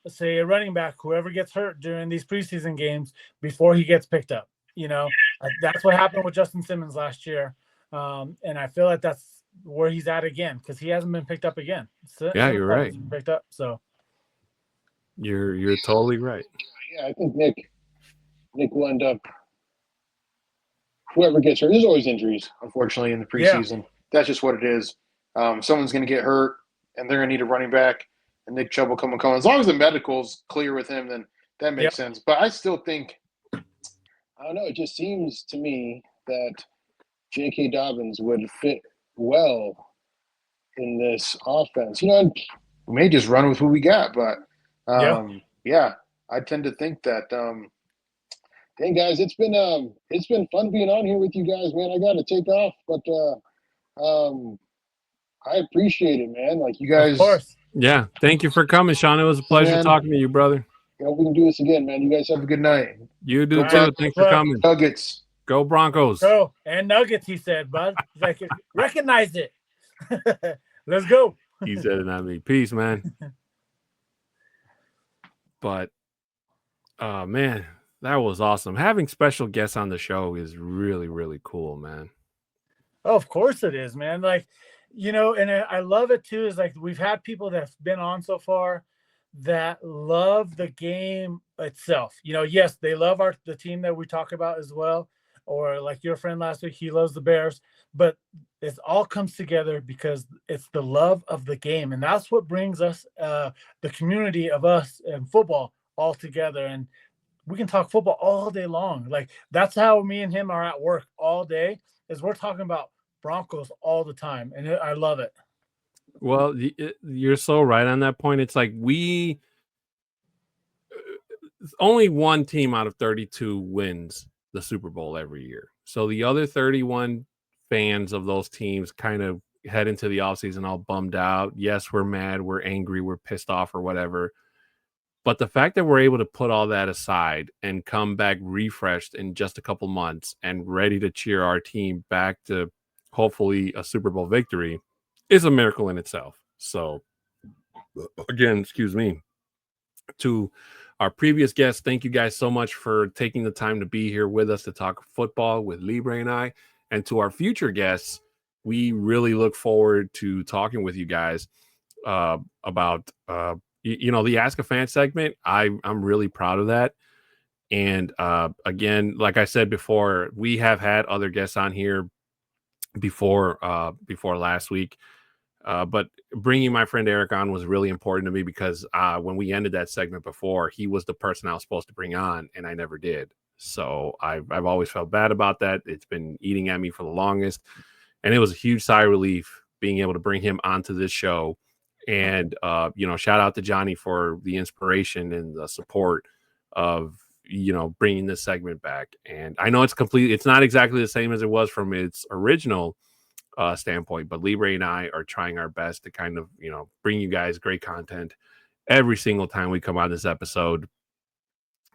say a running back, whoever gets hurt during these preseason games before he gets picked up. That's what happened with Justin Simmons last year. And I feel like that's where he's at again, because he hasn't been picked up again. Yeah, you're right. Picked up, so you're totally right. Yeah, I think Nick will end up. Whoever gets hurt, there's always injuries, unfortunately, in the preseason. Yeah. That's just what it is. Someone's going to get hurt, and they're going to need a running back, and Nick Chubb will come and come. As long as the medical's clear with him, then that makes sense. But I still think, I don't know, it just seems to me that J.K. Dobbins would fit well in this offense. We may just run with who we got, but I tend to think that dang, guys, it's been fun being on here with you guys, man. I got to take off, but I appreciate it, man. Like, you guys. Of course. Yeah, thank you for coming, Sean. It was a pleasure talking to you, brother. Yeah, we can do this again, man. You guys have a good night. You do too. Thanks for coming. Nuggets. Go Broncos. Go. And Nuggets, he said, bud. He's like, recognize it. Let's go. He said it, not me. Peace, man. But, man, that was awesome. Having special guests on the show is really, really cool, man. Oh, of course it is, man. And I love it too, is we've had people that have been on so far that love the game itself. Yes, they love the team that we talk about as well. Or like your friend last week, he loves the Bears, but it all comes together because it's the love of the game. And that's what brings us, the community of us and football, all together. And we can talk football all day long. Like that's how me and him are at work all day. Is we're talking about Broncos all the time, and I love it. Well, you're so right on that point. It's like only one team out of 32 wins the Super Bowl every year. So the other 31 fans of those teams kind of head into the offseason all bummed out. Yes, we're mad, we're angry, we're pissed off or whatever. But the fact that we're able to put all that aside and come back refreshed in just a couple months and ready to cheer our team back to hopefully a Super Bowl victory is a miracle in itself. So again, excuse me, to our previous guests, thank you guys so much for taking the time to be here with us to talk football with Libre and I. And to our future guests, we really look forward to talking with you guys about the Ask a Fan segment. I'm really proud of that. And again, like I said before, we have had other guests on here before last week. But bringing my friend Eric on was really important to me because when we ended that segment before, he was the person I was supposed to bring on, and I never did. So I've always felt bad about that. It's been eating at me for the longest, and it was a huge sigh of relief being able to bring him onto this show. And shout out to Johnny for the inspiration and the support of bringing this segment back. And I know it's not exactly the same as it was from its original standpoint, but Libre and I are trying our best to kind of bring you guys great content every single time we come on this episode.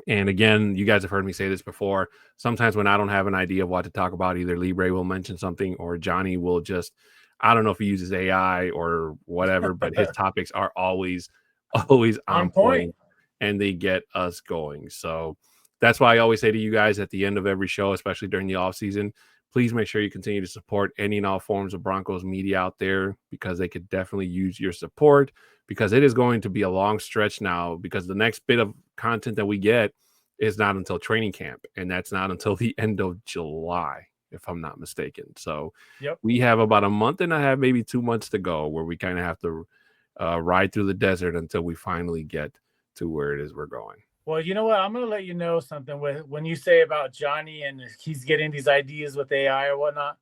And again, you guys have heard me say this before. Sometimes when I don't have an idea of what to talk about, either Libre will mention something or Johnny will just, I don't know if he uses AI or whatever, but his topics are always on point and they get us going. So that's why I always say to you guys at the end of every show, especially during the off season, please make sure you continue to support any and all forms of Broncos media out there because they could definitely use your support, because it is going to be a long stretch now, because the next bit of content that we get is not until training camp, and that's not until the end of July, if I'm not mistaken. So we have about a month and a half, maybe 2 months to go, where we kind of have to ride through the desert until we finally get to where it is we're going. Well, you know what? I'm going to let you know something when you say about Johnny and he's getting these ideas with AI or whatnot.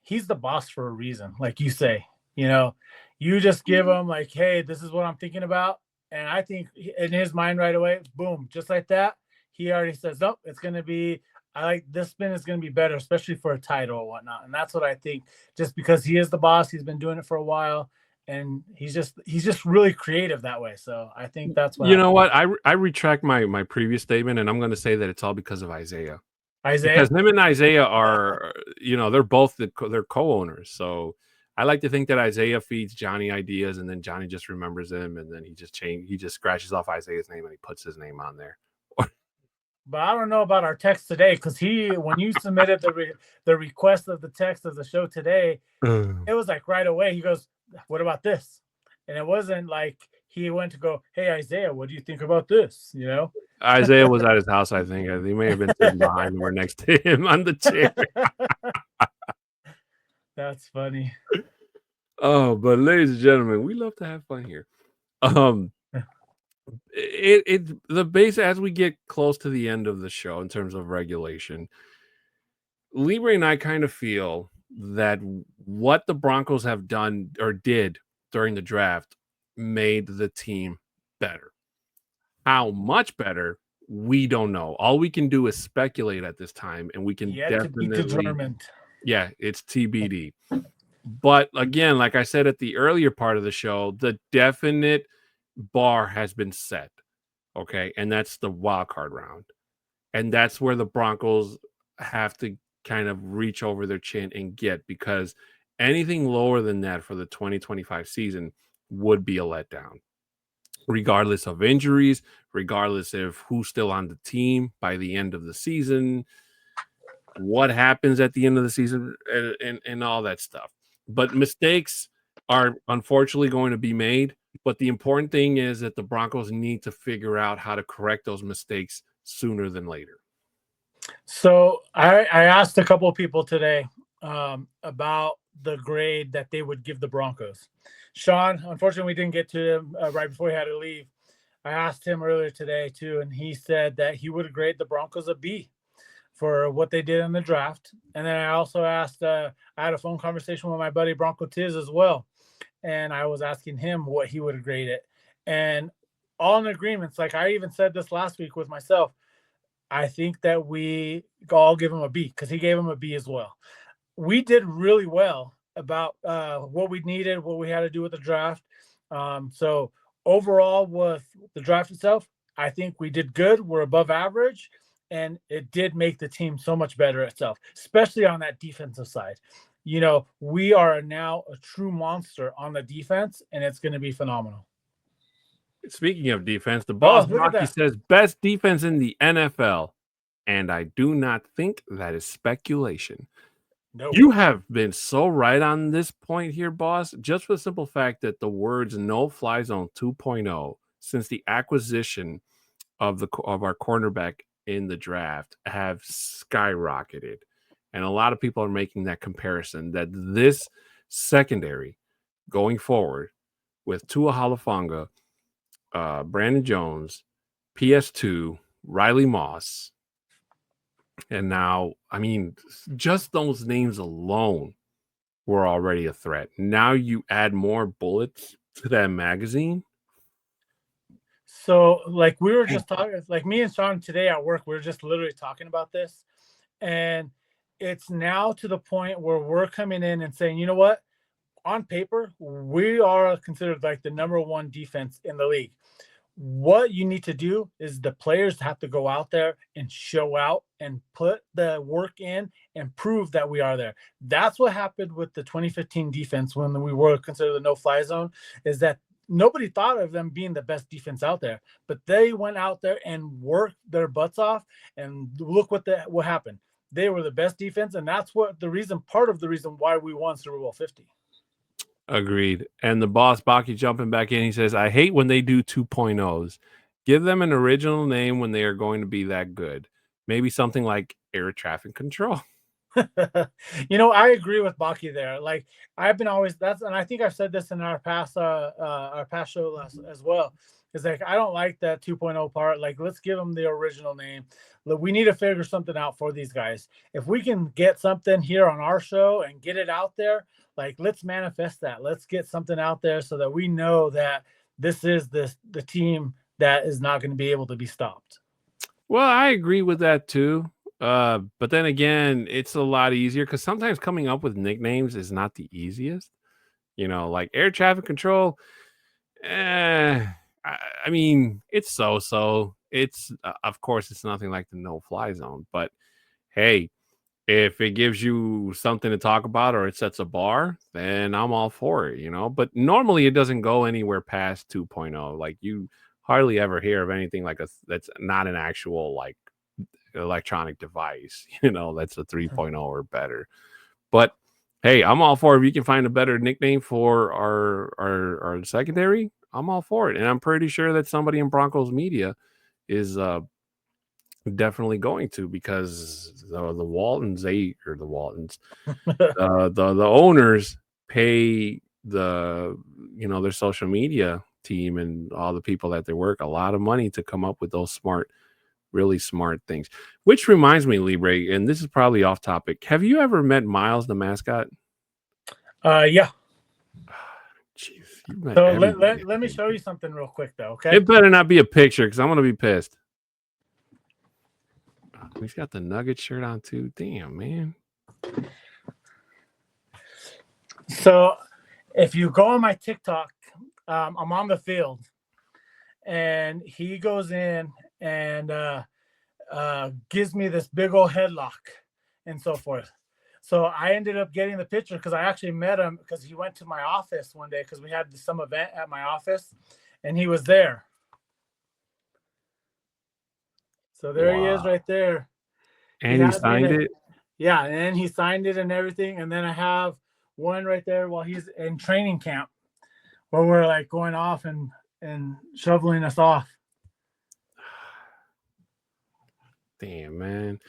He's the boss for a reason. Like you say, you just give him like, hey, this is what I'm thinking about. And I think in his mind right away, boom, just like that. He already says, oh, it's going to be, I like this spin is going to be better, especially for a title or whatnot. And that's what I think, just because he is the boss. He's been doing it for a while. And he's just really creative that way. So I think that's what I retract my previous statement, and I'm going to say that it's all because of Isaiah. Isaiah, because him and Isaiah are they're both they're co-owners. So I like to think that Isaiah feeds Johnny ideas, and then Johnny just remembers them, and then he just scratches off Isaiah's name and he puts his name on there. But I don't know about our text today, because when you submitted the request of the text of the show today, it was like right away. He goes, what about this? And it wasn't like he went to go, hey, Isaiah, what do you think about this? Isaiah was at his house, I think. He may have been sitting behind him or next to him on the chair. That's funny. Oh, but ladies and gentlemen, we love to have fun here. The base, as we get close to the end of the show in terms of regulation, Libre and I kind of feel that what the Broncos have done or did during the draft made the team better. How much better, we don't know. All we can do is speculate at this time, and we can definitely to be determined. Yeah, it's TBD. But again, like I said at the earlier part of the show, the definite bar has been set. Okay, and that's the wild card round. And that's where the Broncos have to kind of reach over their chin and get, because anything lower than that for the 2025 season would be a letdown, regardless of injuries, regardless of who's still on the team by the end of the season, what happens at the end of the season, and all that stuff. But mistakes are unfortunately going to be made. But the important thing is that the Broncos need to figure out how to correct those mistakes sooner than later. So I asked a couple of people today about the grade that they would give the Broncos. Sean, unfortunately, we didn't get to him right before he had to leave. I asked him earlier today too, and he said that he would grade the Broncos a B for what they did in the draft. And then I also asked, I had a phone conversation with my buddy Bronco Tiz as well, and I was asking him what he would grade it, and all in agreements. Like I even said this last week with myself. I think that we all give him a B because he gave him a B as well. We did really well about what we needed, what we had to do with the draft. So overall, with the draft itself, I think we did good. We're above average, and it did make the team so much better itself, especially on that defensive side. You know, we are now a true monster on the defense, and it's going to be phenomenal. Speaking of defense, the boss Rocky says best defense in the NFL, and I do not think that is speculation. Nope. You have been so right on this point here, boss, just for the simple fact that the words no-fly zone 2.0 since the acquisition of our cornerback in the draft have skyrocketed. And a lot of people are making that comparison that this secondary going forward with Tua Halafonga, Brandon Jones, PS2, Riley Moss, and now, I mean, just those names alone were already a threat. Now you add more bullets to that magazine. So, like we were just talking, like me and Sean today at work, we were just literally talking about this. And it's now to the point where we're coming in and saying, you know what? On paper, we are considered like the number one defense in the league. What you need to do is the players have to go out there and show out and put the work in and prove that we are there. That's what happened with the 2015 defense when we were considered the no-fly zone, is that nobody thought of them being the best defense out there, but they went out there and worked their butts off, and look what happened. They were the best defense, and that's part of the reason why we won Super Bowl 50. Agreed. And the boss, Baki, jumping back in, he says, I hate when they do 2.0s. Give them an original name when they are going to be that good. Maybe something like air traffic control. You know, I agree with Baki there. Like I've been always and I think I've said this in our past show as well. It's like I don't like that 2.0 part. Like let's give them the original name. Look, we need to figure something out for these guys. If we can get something here on our show and get it out there, like let's manifest that. Let's get something out there so that we know that this is the team that is not going to be able to be stopped. Well, I agree with that too. But then again, it's a lot easier because sometimes coming up with nicknames is not the easiest. You know, like air traffic control. I mean, it's so. It's of course it's nothing like the no-fly zone, but hey, if it gives you something to talk about or it sets a bar, then I'm all for it, you know. But normally it doesn't go anywhere past 2.0. Like you hardly ever hear of anything like that's not an actual like electronic device, you know, that's a 3.0 or better. But hey, I'm all for it. If you can find a better nickname for our secondary, I'm all for it. And I'm pretty sure that somebody in Broncos media is definitely going to, because the owners pay their social media team and all the people that they work a lot of money to come up with those really smart things. Which reminds me, Libre, and this is probably off topic. Have you ever met Miles, the mascot? Yeah. Jeez, so let me show you something real quick, though. Okay. It better not be a picture because I'm gonna be pissed. He's got the Nugget shirt on too. Damn, man. So if you go on my TikTok, I'm on the field, and he goes in and gives me this big old headlock and so forth. So I ended up getting the picture because I actually met him because he went to my office one day because we had some event at my office, and he was there. So there he is right there. And he signed it? Yeah, and he signed it and everything. And then I have one right there while he's in training camp where we're like going off and shoveling us off. Damn, man.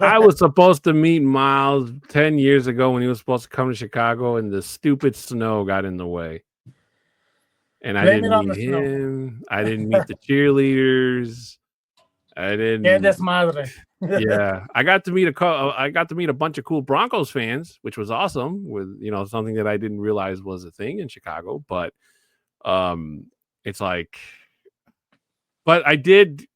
I was supposed to meet Miles 10 years ago when he was supposed to come to Chicago, and the stupid snow got in the way. And I Blame didn't it on meet the snow. him. I didn't meet the cheerleaders. I Que didn't. desmadre. Yeah, I got to meet a bunch of cool Broncos fans, which was awesome. With something that I didn't realize was a thing in Chicago, but it's like, but I did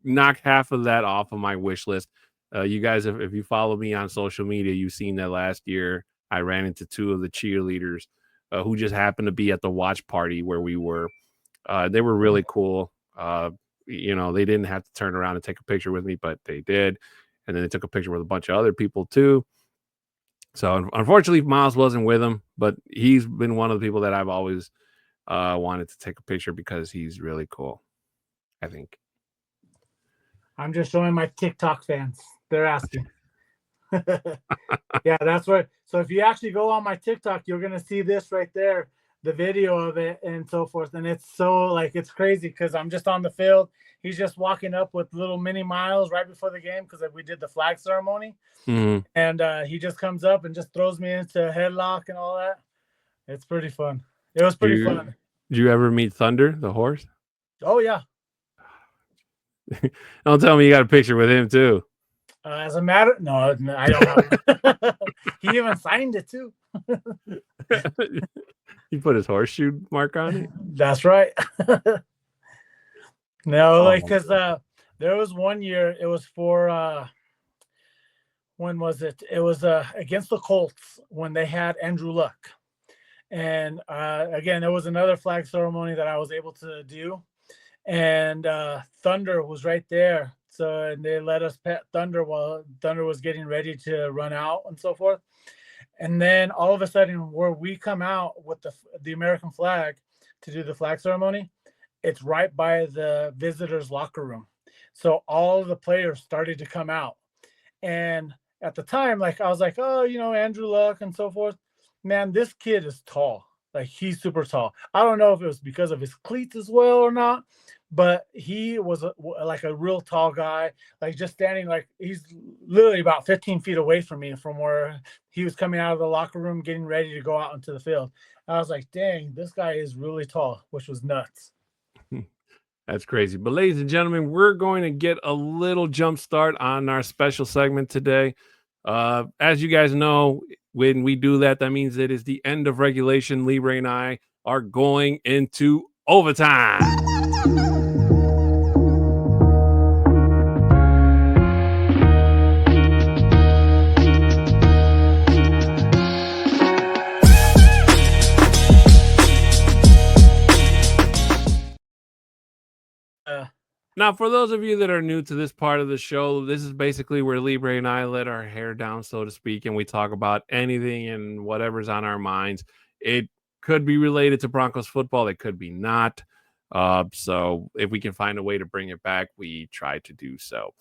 knock half of that off of my wish list. You guys, if you follow me on social media, you've seen that last year I ran into two of the cheerleaders who just happened to be at the watch party where we were. They were really cool. They didn't have to turn around and take a picture with me, but they did. And then they took a picture with a bunch of other people too. So unfortunately, Miles wasn't with them, but he's been one of the people that I've always wanted to take a picture because he's really cool, I think. I'm just showing my TikTok fans. They're asking. Yeah, that's right. So if you actually go on my TikTok, you're gonna see this right there, the video of it and so forth. And it's so like it's crazy because I'm just on the field. He's just walking up with little mini Miles right before the game because we did the flag ceremony. Mm-hmm. And he just comes up and just throws me into a headlock and all that. It's pretty fun. It was pretty fun. Did you ever meet Thunder, the horse? Oh yeah. Don't tell me you got a picture with him too. As a matter, no, I don't have. He even signed it too. He put his horseshoe mark on it. That's right. No, like because there was one year. It was for when was it? It was against the Colts when they had Andrew Luck, and again, there was another flag ceremony that I was able to do, and Thunder was right there. So and they let us pet Thunder while Thunder was getting ready to run out and so forth. And then all of a sudden, where we come out with the American flag to do the flag ceremony, it's right by the visitors' locker room. So all of the players started to come out. And at the time, like I was like, oh, Andrew Luck and so forth. Man, this kid is tall. Like he's super tall. I don't know if it was because of his cleats as well or not, but he was like a real tall guy, like just standing like he's literally about 15 feet away from me from where he was coming out of the locker room, getting ready to go out into the field. And I was like, dang, this guy is really tall, which was nuts. That's crazy. But ladies and gentlemen, we're going to get a little jump start on our special segment today. As you guys know, when we do that, that means it is the end of regulation. Libre and I are going into overtime. Now, for those of you that are new to this part of the show, this is basically where Libre and I let our hair down, so to speak, and we talk about anything and whatever's on our minds. It could be related to Broncos football. It could be not. So if we can find a way to bring it back, we try to do so.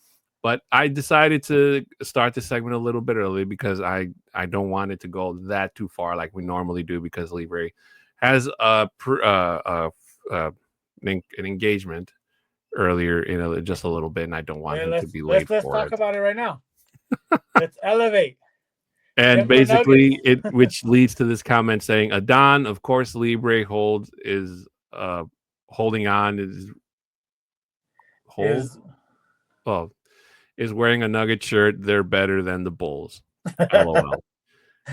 But I decided to start this segment a little bit early because I don't want it to go that too far like we normally do because Libre has an engagement earlier in just a little bit, and I don't want him to be late. Let's talk about it right now. Let's elevate. And basically, which leads to this comment saying, Adon, of course, Libre is wearing a Nugget shirt. They're better than the Bulls. LOL.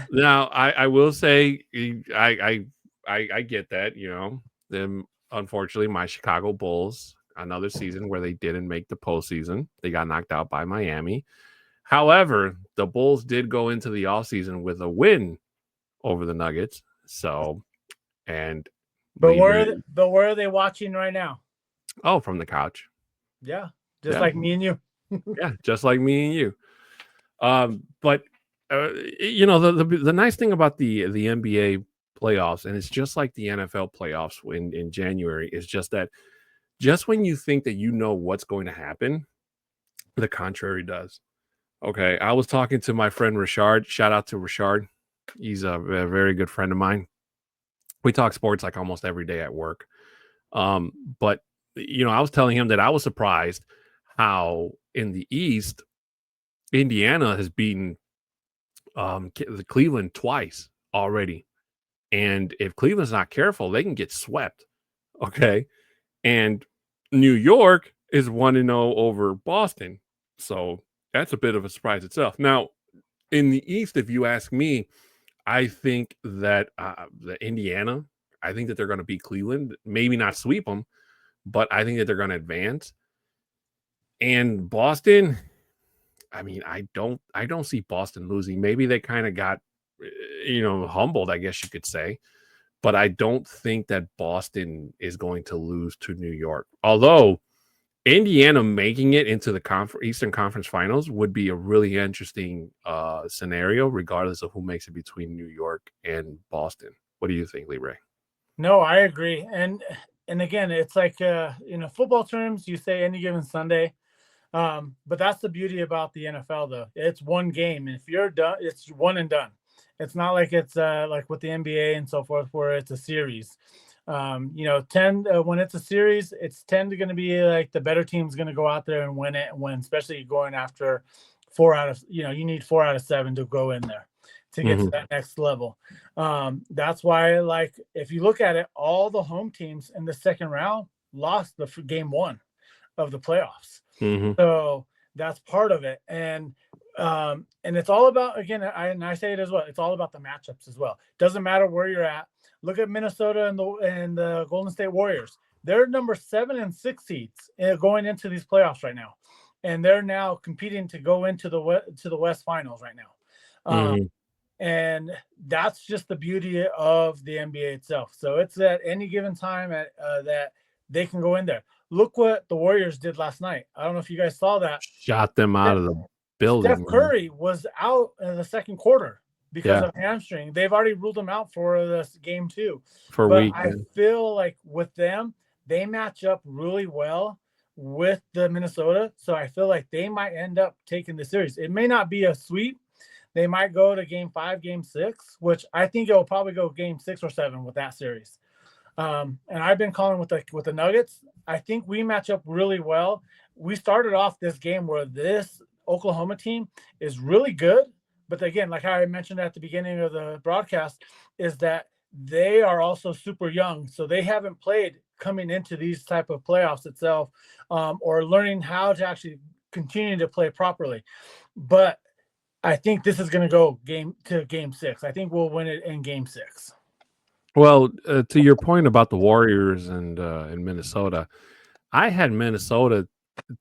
Now, I will say, I get that, them. Unfortunately, my Chicago Bulls, another season where they didn't make the postseason. They got knocked out by Miami. However, the Bulls did go into the offseason with a win over the Nuggets. So, and but where are they watching right now? Oh, from the couch. Yeah, like me and you. Yeah, just like me and you. But the nice thing about the NBA playoffs, and it's just like the NFL playoffs in January, is just that just when you think that you know what's going to happen, the contrary does. Okay, I was talking to my friend Richard. Shout out to Richard. He's a very good friend of mine. We talk sports like almost every day at work. But I was telling him that I was surprised how in the East, Indiana has beaten the Cleveland twice already. And if Cleveland's not careful, they can get swept Okay. And New York is 1-0 over Boston. So that's a bit of a surprise itself. Now, in the East, if you ask me, I think that the Indiana, I think that they're going to beat Cleveland, maybe not sweep them, but I think that they're going to advance. And Boston, I mean, I don't see Boston losing. Maybe they kind of got humbled, I guess you could say. But I don't think that Boston is going to lose to New York. Although Indiana making it into the Eastern Conference Finals would be a really interesting scenario, regardless of who makes it between New York and Boston. What do you think, Libre? No, I agree. And again, it's like football terms, you say any given Sunday. But that's the beauty about the NFL, though. It's one game. If you're done, it's one and done. It's not like it's like with the NBA and so forth, where it's a series. 10 when it's a series, it's tend to going to be like the better team's going to go out there and win it. When especially going after you need 4 out of 7 to go in there to get to that next level. That's why, like, if you look at it, all the home teams in the second round lost the game 1 of the playoffs. So that's part of it. And it's all about, again, I say it as well, it's all about the matchups as well. Doesn't matter where you're at. Look at Minnesota and the Golden State Warriors. They're number 7 and 6 seeds going into these playoffs right now. And they're now competing to go into the West Finals right now. And that's just the beauty of the NBA itself. So it's at any given time that they can go in there. Look what the Warriors did last night. I don't know if you guys saw that. Shot them out of the building. Steph Curry was out in the second quarter because of hamstring. They've already ruled him out for this game 2. For but week. I feel like with them, they match up really well with the Minnesota. So I feel like they might end up taking the series. It may not be a sweep. They might go to game 5, game 6, which I think it will probably go game 6 or 7 with that series. And I've been calling with the Nuggets. I think we match up really well. We started off this game where this Oklahoma team is really good. But again, like I mentioned at the beginning of the broadcast, is that they are also super young. So they haven't played coming into these type of playoffs itself, or learning how to actually continue to play properly. But I think this is going to go game 6. I think we'll win it in game 6. Well, to your point about the Warriors and Minnesota, I had Minnesota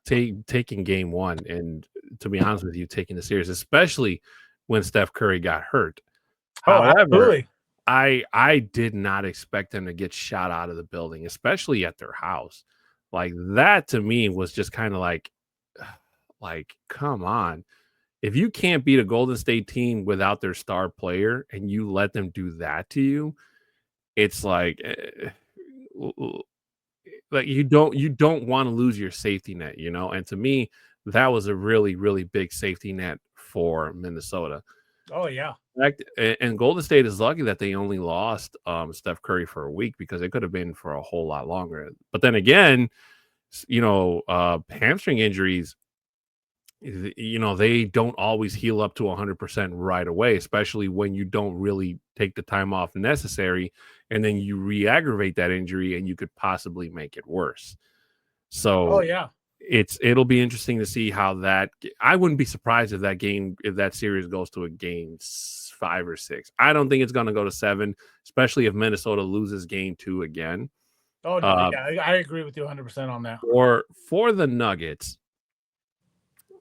taking game 1, and to be honest with you, taking the series, especially when Steph Curry got hurt. However, absolutely. I did not expect them to get shot out of the building, especially at their house. Like, that to me was just kind of like, come on. If you can't beat a Golden State team without their star player and you let them do that to you, it's like you don't want to lose your safety net, And to me, that was a really, really big safety net for Minnesota. Oh yeah. And Golden State is lucky that they only lost Steph Curry for a week, because it could have been for a whole lot longer. But then again, hamstring injuries, they don't always heal up to 100% right away, especially when you don't really take the time off necessary, and then you re-aggravate that injury and you could possibly make it worse. So it'll be interesting to see how that. I wouldn't be surprised if that series goes to a game 5 or 6. I don't think it's going to go to 7, especially if Minnesota loses game 2 again. Oh no, I agree with you 100% on that. Or for the Nuggets,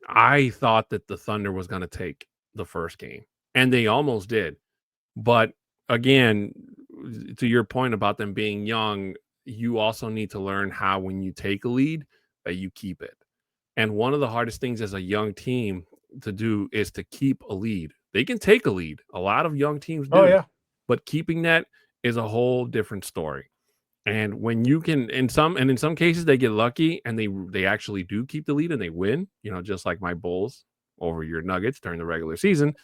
I thought that the Thunder was going to take the first game, and they almost did. But again, to your point about them being young, you also need to learn how, when you take a lead, that you keep it. And one of the hardest things as a young team to do is to keep a lead. They can take a lead. A lot of young teams do. Oh, yeah. But keeping that is a whole different story. And when you can, in some cases, they get lucky and they actually do keep the lead and they win, just like my Bulls over your Nuggets during the regular season.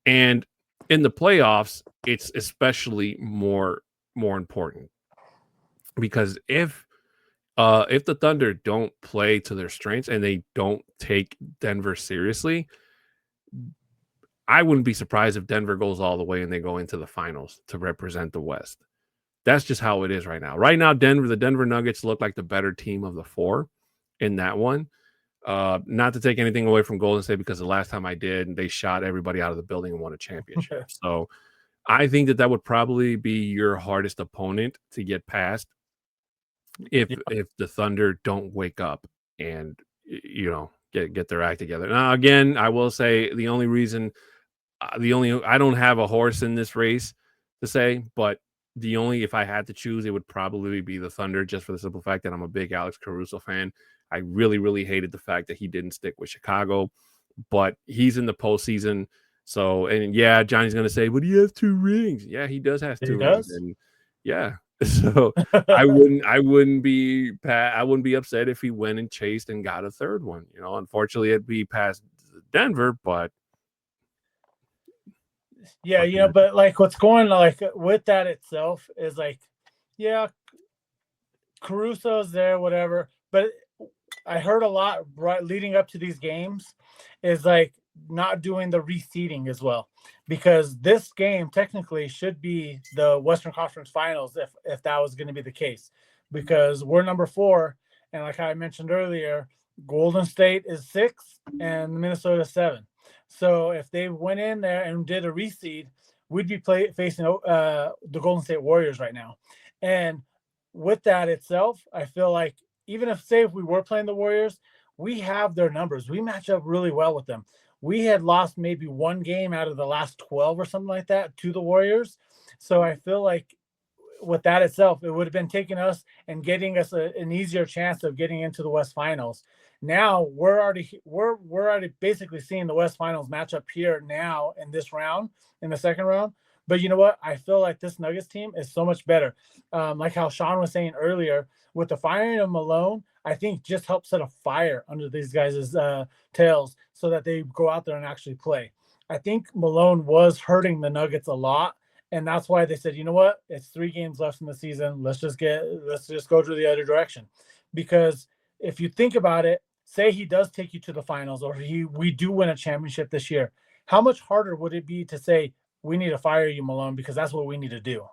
And in the playoffs, it's especially more important, because if the Thunder don't play to their strengths and they don't take Denver seriously, I wouldn't be surprised if Denver goes all the way and they go into the finals to represent the West. That's just how it is right now. Right now, the Denver Nuggets look like the better team of the 4 in that one. Not to take anything away from Golden State, because the last time I did, they shot everybody out of the building and won a championship. So I think that would probably be your hardest opponent to get past if the Thunder don't wake up and get their act together. Now, again, I will say the only reason I don't have a horse in this race to say, but if I had to choose, it would probably be the Thunder, just for the simple fact that I'm a big Alex Caruso fan. I really, really hated the fact that he didn't stick with Chicago, but he's in the postseason. So, and yeah, Johnny's going to say, but he has 2 rings. Yeah, he does have 2 rings. And yeah. So I wouldn't be upset if he went and chased and got a 3rd one. Unfortunately, it'd be past Denver, but yeah, but like what's going like with that itself is like, yeah, Caruso's there, whatever. But I heard a lot right leading up to these games is like not doing the reseeding as well, because this game technically should be the Western Conference Finals if that was going to be the case, because we're number 4, and like I mentioned earlier, Golden State is 6 and Minnesota 7. So if they went in there and did a reseed, we'd be facing the Golden State Warriors right now. And with that itself, I feel like even if we were playing the Warriors, we have their numbers. We match up really well with them. We had lost maybe 1 game out of the last 12 or something like that to the Warriors. So I feel like with that itself, it would have been taking us and getting us an easier chance of getting into the West Finals. Now we're already basically seeing the West Finals match up here now in this round, in the 2nd round. But you know what? I feel like this Nuggets team is so much better. Like how Sean was saying earlier, with the firing of Malone, I think just helps set a fire under these guys' tails so that they go out there and actually play. I think Malone was hurting the Nuggets a lot, and that's why they said, you know what? It's 3 games left in the season. Let's just go to the other direction. Because if you think about it, say he does take you to the finals, or we do win a championship this year, how much harder would it be to say, we need to fire you, Malone, because that's what we need to do?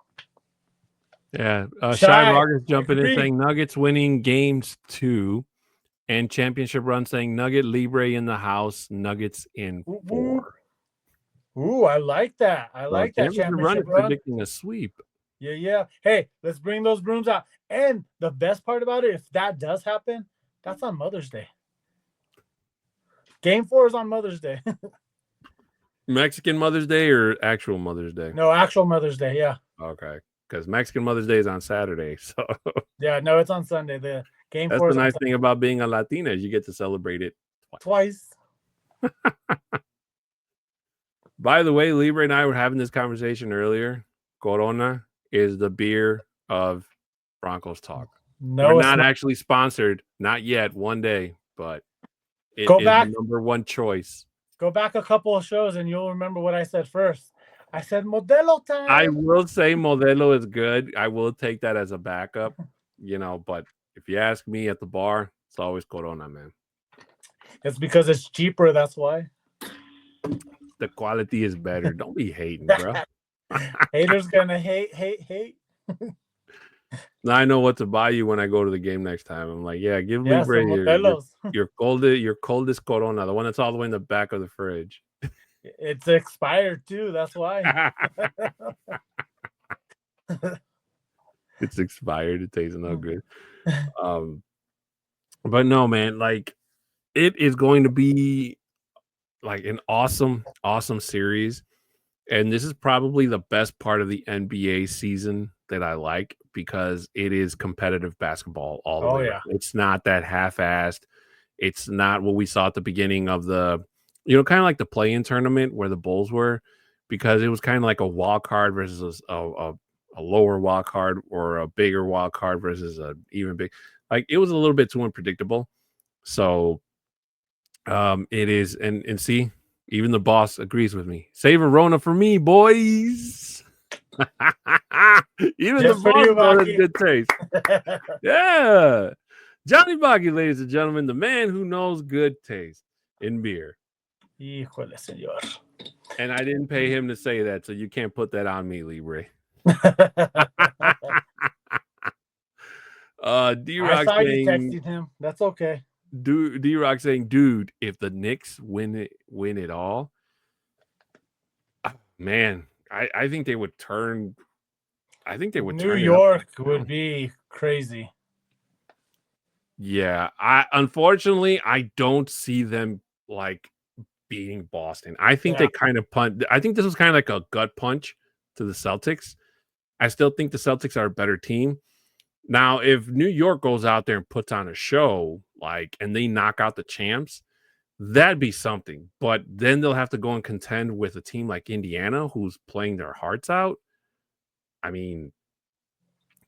Yeah. Shy Rogers jumping in saying Nuggets winning games 2 and championship run, saying Nugget Libre in the house, Nuggets in 4. Ooh, I like that. I like that championship run. Predicting a sweep. Yeah. Hey, let's bring those brooms out. And the best part about it, if that does happen, that's on Mother's Day. Game 4 is on Mother's Day. Mexican Mother's Day or actual Mother's Day? No, actual Mother's Day, yeah. Okay. Because Mexican Mother's Day is on Saturday. So yeah, no, it's on Sunday. The game. That's the nice thing about being a Latina is you get to celebrate it twice. By the way, Libre and I were having this conversation earlier. Corona is the beer of Broncos Talk. No, we're not actually sponsored, not yet. One day, but it is the number 1 choice. Go back a couple of shows and you'll remember what I said first. I said Modelo time. I will say Modelo is good. I will take that as a backup, but if you ask me at the bar, it's always Corona, man. It's because it's cheaper, that's why. The quality is better. Don't be hating, bro. Haters gonna hate. Now I know what to buy you when I go to the game next time. I'm like, yeah, give Libre your coldest Corona, the one that's all the way in the back of the fridge. It's expired too. That's why. It's expired. It tastes no good. But no, man, like it is going to be like an awesome series. And this is probably the best part of the NBA season that I like, because it is competitive basketball all the way. Yeah. It's not that half-assed. It's not what we saw at the beginning of the, kind of like the play-in tournament where the Bulls were, because it was kind of like a wild card versus a lower wild card, or a bigger wild card versus a even big. Like, it was a little bit too unpredictable. So it is, and see, even the boss agrees with me. Save a Rona for me, boys. Even just the boss has good taste. Yeah. Johnny Baki, ladies and gentlemen, the man who knows good taste in beer. Híjole, señor. And I didn't pay him to say that, so you can't put that on me, Libre. I D-Rock saw you saying, texting him. That's okay. D-Rock saying, dude, if the Knicks win it all, man, I think they would turn. I think they would New turn York it up. would be crazy. Yeah, unfortunately I don't see them like beating Boston. I think they kind of I think this was kind of like a gut punch to the Celtics. I still think the Celtics are a better team. Now, if New York goes out there and puts on a show, like, and they knock out the champs, that'd be something. But then they'll have to go and contend with a team like Indiana, who's playing their hearts out. I mean,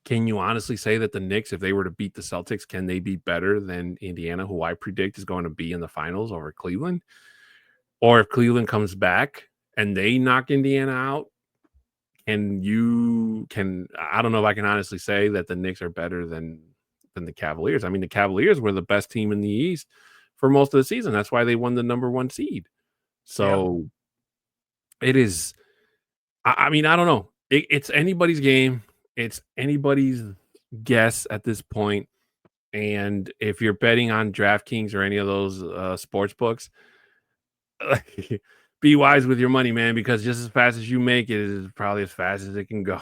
can you honestly say that the Knicks, if they were to beat the Celtics, can they be better than Indiana, who I predict is going to be in the finals over Cleveland? Or if Cleveland comes back and they knock Indiana out, I don't know if I can honestly say that the Knicks are better than the Cavaliers. I mean, the Cavaliers were the best team in the East for most of the season. That's why they won the number 1 seed. So it is. I mean, I don't know. It's anybody's game. It's anybody's guess at this point. And if you're betting on DraftKings or any of those sports books, be wise with your money, man, because just as fast as you make it is probably as fast as it can go.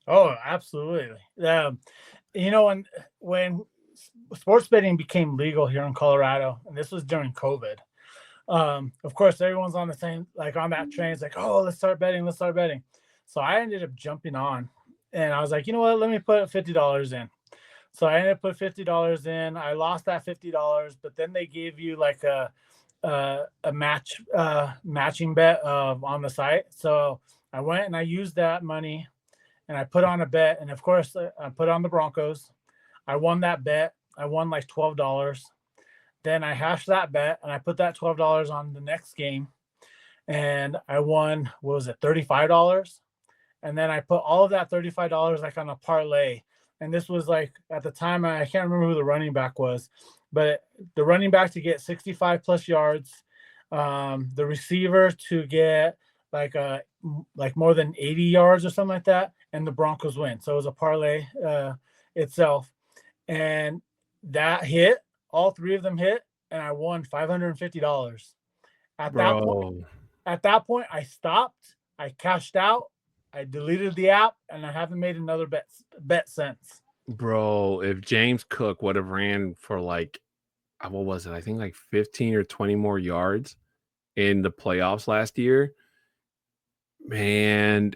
Oh, absolutely. You know, when sports betting became legal here in Colorado, and this was during COVID, of course, everyone's on the same, like on that train. It's like, oh, let's start betting. So I ended up jumping on, and I was like, you know what? Let me put $50 in. So I ended up put $50 in. I lost that $50, but then they gave you like a matching bet on the site. So I went and I used that money and I put on a bet. And of course, I put on the Broncos. I won that bet. I won like $12. Then I hashed that bet and I put that $12 on the next game. And I won, what was it, $35? And then I put all of that $35 like on a parlay. And this was like at the time, I can't remember who the running back was, but the running back to get 65 plus yards, the receiver to get like more than 80 yards or something like that, and the Broncos win. So it was a parlay itself, and that hit. All three of them hit, and I won $550. At that point, I stopped. I cashed out. I deleted the app, and I haven't made another bet since. Bro, if James Cook would have ran for like, what was it? I think like 15 or 20 more yards in the playoffs last year, man,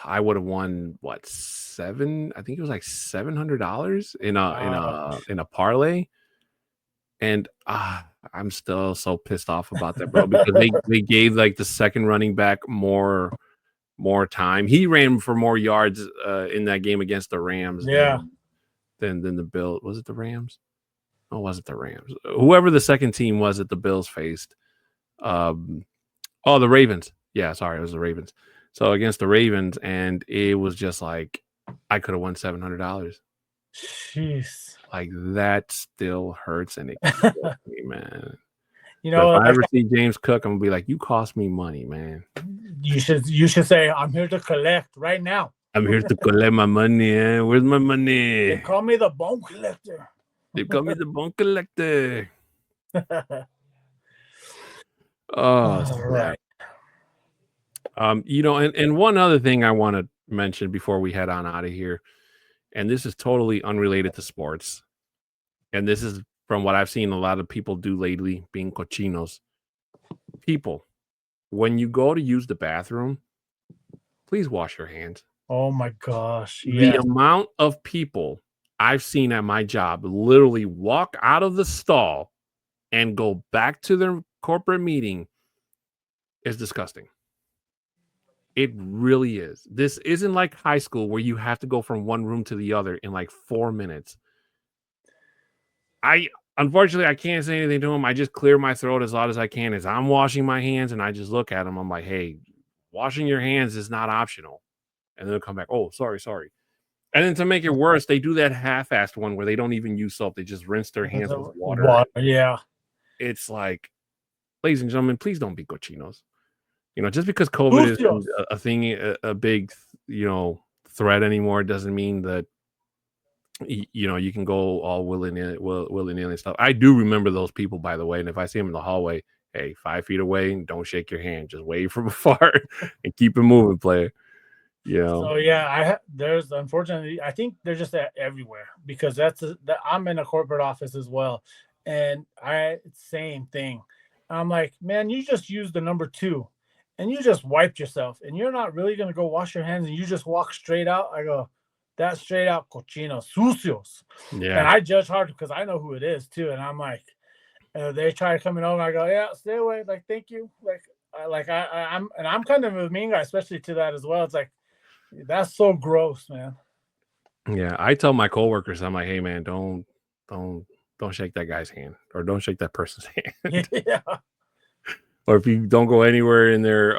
I would have won what, seven? I think it was like $700 in a parlay. And I'm still so pissed off about that, bro, because they gave like the second running back more time. He ran for more yards in that game against the Rams than the Bills. Was it the Rams? Oh, was it the Rams? Whoever the second team was that the Bills faced. The Ravens. Yeah, sorry, it was the Ravens. So against the Ravens, and it was just like I could have won $700. Jeez. Like that still hurts, and it kills me, man. You know, if I ever see James Cook, I'm gonna be like, "You cost me money, man." You should say, "I'm here to collect right now. I'm here to collect my money. Where's my money?" They call me the bone collector. They call me the bone collector. Oh, right. You know, and one other thing I want to mention before we head on out of here, and this is totally unrelated to sports, and this is from what I've seen a lot of people do lately, being cochinos. People, when you go to use the bathroom, please wash your hands. Oh my gosh. The amount of people I've seen at my job literally walk out of the stall and go back to their corporate meeting is disgusting. It really is. This isn't like high school where you have to go from one room to the other in like 4 minutes. Unfortunately, I can't say anything to them. I just clear my throat as loud as I can as I'm washing my hands, and I just look at them. I'm like, hey, washing your hands is not optional. And then they'll come back, oh, sorry. And then to make it worse, they do that half-assed one where they don't even use soap. They just rinse their hands with water. Yeah. It's like, ladies and gentlemen, please don't be cochinos. just because COVID isn't a thing, a big, threat anymore, doesn't mean that you can go all willy-nilly and stuff. I do remember those people, by the way, and if I see them in the hallway, hey, 5 feet away, don't shake your hand, just wave from afar and keep it moving, player. So yeah, there's unfortunately, I think they're just everywhere, because I'm in a corporate office as well, and same thing. I'm like, man, you just used the number 2, and you just wiped yourself, and you're not really gonna go wash your hands, and you just walk straight out. I go, that's straight out cochinos, sucios. Yeah. And I judge hard because I know who it is too, and I'm like, they try coming over, I go, yeah, stay away. Like, thank you. I'm kind of a mean guy, especially to that as well. It's like, that's so gross, man. Yeah, I tell my coworkers, I'm like, hey man, don't shake that guy's hand, or don't shake that person's hand. Yeah. Or if you don't go anywhere in their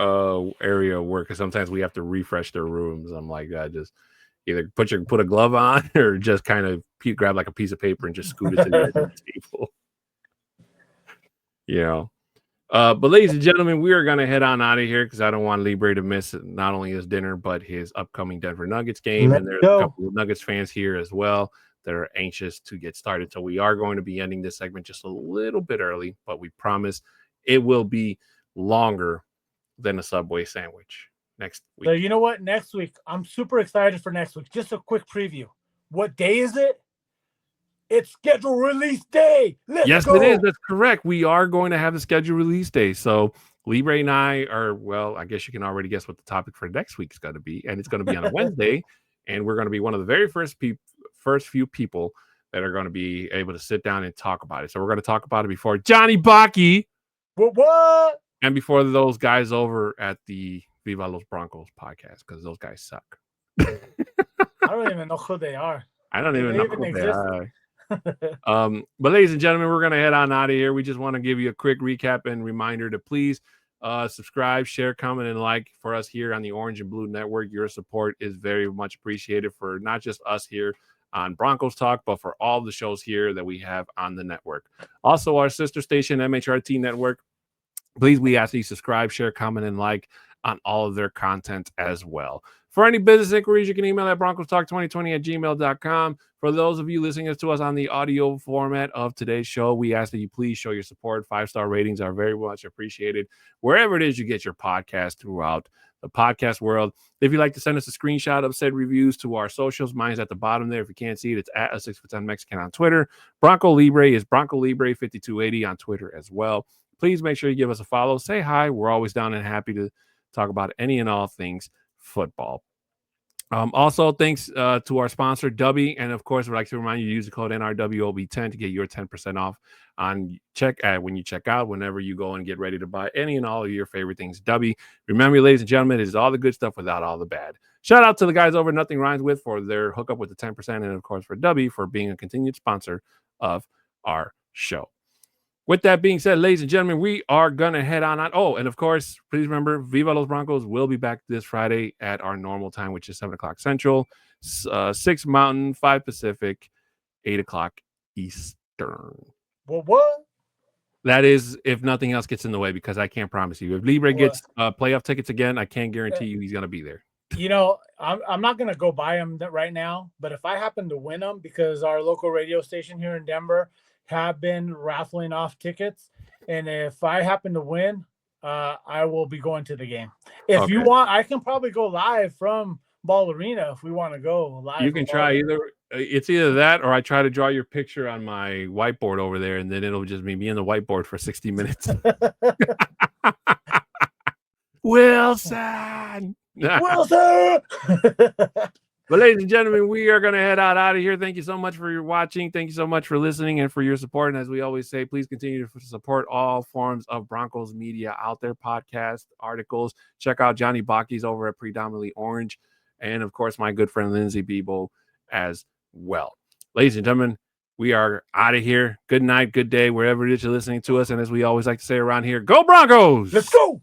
area of work, because sometimes we have to refresh their rooms. I'm like, just either put a glove on, or just kind of grab like a piece of paper and just scoot it to the edge of the table. But ladies and gentlemen, we are going to head on out of here, because I don't want Libre to miss not only his dinner, but his upcoming Denver Nuggets game. And there's a couple of Nuggets fans here as well that are anxious to get started. So we are going to be ending this segment just a little bit early, but we promise it will be longer than a Subway sandwich next week. So you know what? Next week, I'm super excited for next week. Just a quick preview. What day is it? It's schedule release day. Let's go. It is. That's correct. We are going to have the schedule release day. So Libre and I are, well, I guess you can already guess what the topic for next week is going to be. And it's going to be on a Wednesday. And we're going to be one of the very first few people that are going to be able to sit down and talk about it. So we're going to talk about it before Johnny Baki. What? And before those guys over at the Viva Los Broncos podcast, because those guys suck. I don't even know who they are. I don't even know who they are. But ladies and gentlemen, we're going to head on out of here. We just want to give you a quick recap and reminder to please subscribe, share, comment, and like for us here on the Orange and Blue Network. Your support is very much appreciated for not just us here on Broncos Talk, but for all the shows here that we have on the network. Also, our sister station, MHRT Network. Please, we ask you subscribe, share, comment, and like on all of their content as well. For any business inquiries, you can email at broncostalk2020@gmail.com. For those of you listening to us on the audio format of today's show, we ask that you please show your support. 5-star ratings are very much appreciated wherever it is you get your podcast throughout the podcast world. If you'd like to send us a screenshot of said reviews to our socials, mine's at the bottom there. If you can't see it, it's at a 6'10" Mexican on Twitter. Bronco Libre is Bronco Libre 5280 on Twitter as well. Please make sure you give us a follow. Say hi. We're always down and happy to talk about any and all things football. Also, thanks to our sponsor, Dubby. And of course, we'd like to remind you to use the code NRWOB10 to get your 10% off on when you check out, whenever you go and get ready to buy any and all of your favorite things. Dubby. Remember, ladies and gentlemen, it is all the good stuff without all the bad. Shout out to the guys over at Nothing Rhymes With for their hookup with the 10%. And of course, for Dubby for being a continued sponsor of our show. With that being said, ladies and gentlemen, we are going to head on out. Oh, and of course, please remember, Viva Los Broncos will be back this Friday at our normal time, which is 7 o'clock Central, 6 Mountain, 5 Pacific, 8 o'clock Eastern. What? That is, if nothing else gets in the way, because I can't promise you. If Libre gets playoff tickets again, I can't guarantee you he's going to be there. You know, I'm not going to go buy them right now, but if I happen to win them, because our local radio station here in Denver have been raffling off tickets, and if I happen to win, I will be going to the game. If you want, I can probably go live from Ball Arena if we want to go live. You can try either. It's either that, or I try to draw your picture on my whiteboard over there, and then it'll just be me and the whiteboard for 60 minutes. Wilson. But ladies and gentlemen, we are going to head out of here. Thank you so much for your watching. Thank you so much for listening and for your support. And as we always say, please continue to support all forms of Broncos media out there, podcasts, articles. Check out Johnny Baki's over at Predominantly Orange. And of course, my good friend Lindsay Bebo as well. Ladies and gentlemen, we are out of here. Good night, good day, wherever it is you're listening to us. And as we always like to say around here, go Broncos! Let's go!